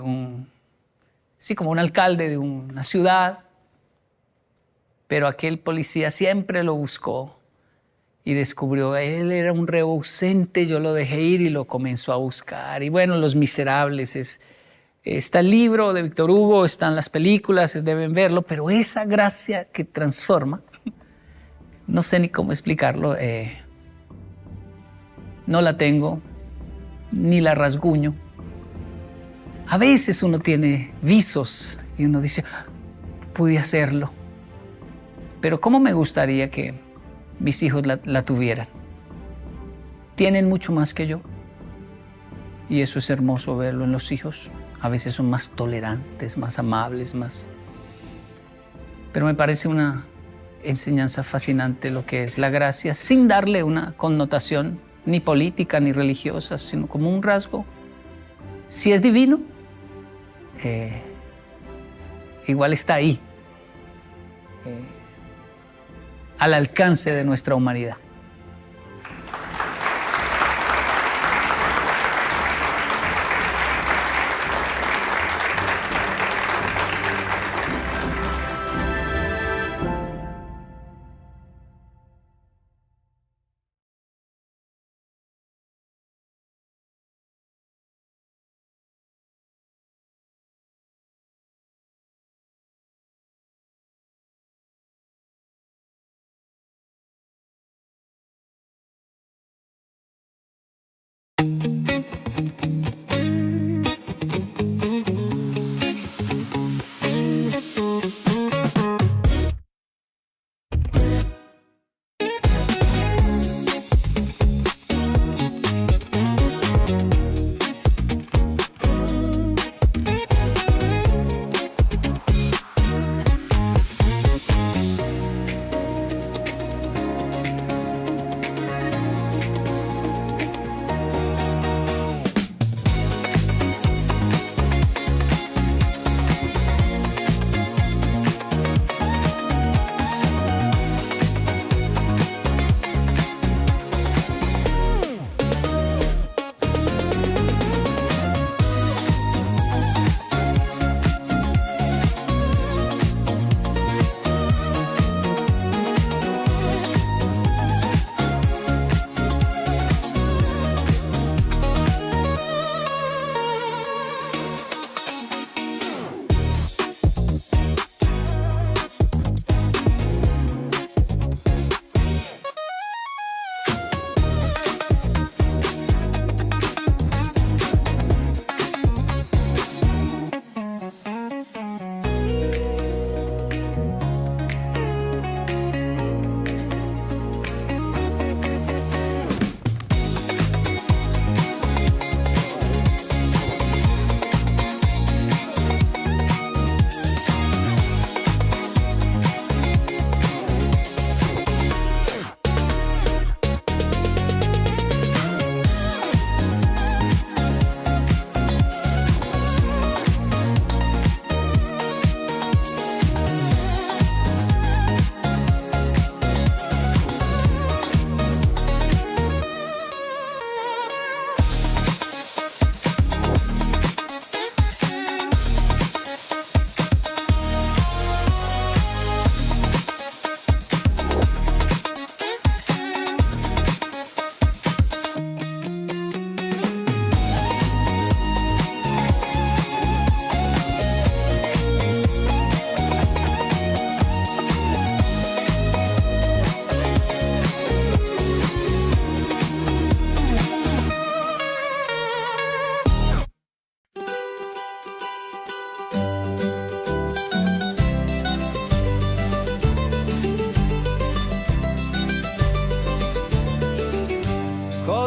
como un alcalde de una ciudad. Pero aquel policía siempre lo buscó y descubrió, él era un reo ausente, yo lo dejé ir y lo comenzó a buscar. Y bueno, Los Miserables está el libro de Víctor Hugo, están las películas, deben verlo, pero esa gracia que transforma, no sé ni cómo explicarlo, no la tengo, ni la rasguño. A veces uno tiene visos y uno dice, pude hacerlo, pero ¿cómo me gustaría que mis hijos la tuvieran? Tienen mucho más que yo y eso es hermoso verlo en los hijos. A veces son más tolerantes, más amables, más... Pero me parece una enseñanza fascinante lo que es la gracia, sin darle una connotación ni política ni religiosa, sino como un rasgo. Si es divino, igual está ahí, al alcance de nuestra humanidad.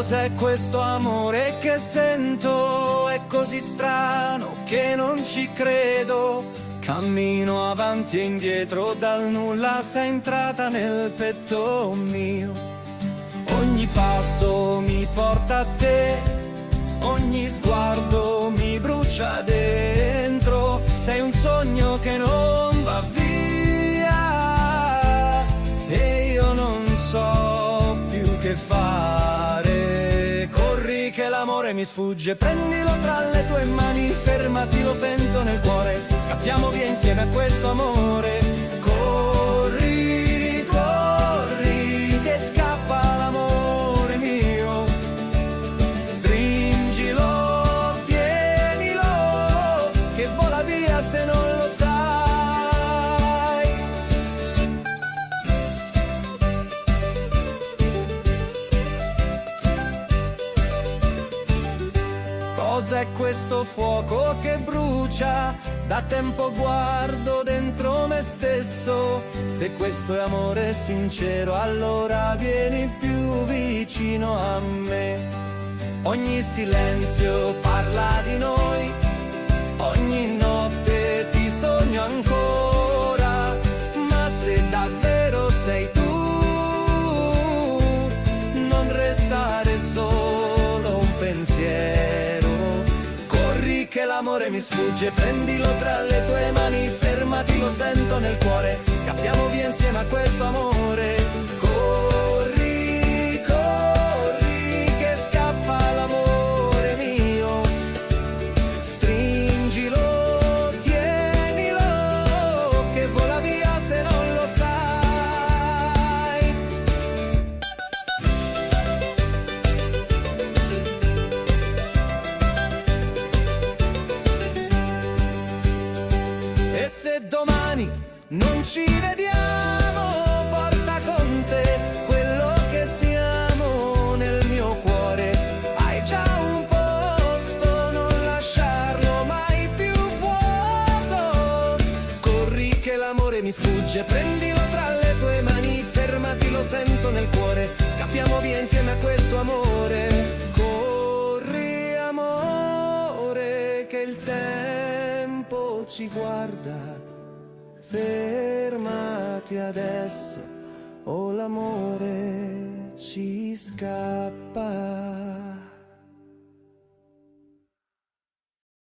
Cos'è questo amore che sento? È così strano che non ci credo. Cammino avanti e indietro, dal nulla sei entrata nel petto mio. Ogni passo mi porta a te, ogni sguardo mi brucia dentro. Sei un sogno che non va via e io non so più che fare. Corri che l'amore mi sfugge, prendilo tra le tue mani, fermati, lo sento nel cuore. Scappiamo via insieme a questo amore. Corri, corri, che scappa l'amore mio. Stringilo, tienilo, che vola via se non lo sai. Cos'è questo fuoco che brucia? Da tempo guardo dentro me stesso. Se questo è amore sincero, allora vieni più vicino a me. Ogni silenzio parla di noi, ogni notte ti sogno ancora. Ma se davvero sei tu, non restare solo un pensiero. Corri che l'amore mi sfugge, prendilo tra le tue mani, fermati, lo sento nel cuore. Scappiamo via insieme a questo amore. Corri, corri, che scappa l'amore mio. Stringilo, tienilo, che vola via se non lo sai. E se domani non ci vediamo, porta con te quello che siamo nel mio cuore. Hai già un posto, non lasciarlo mai più vuoto. Corri che l'amore mi sfugge, prendilo tra le tue mani, fermati, lo sento nel cuore. Scappiamo via insieme a questo amore. Corri amore, che il tempo ci guarda. Fermati adesso o l'amore ci scappa.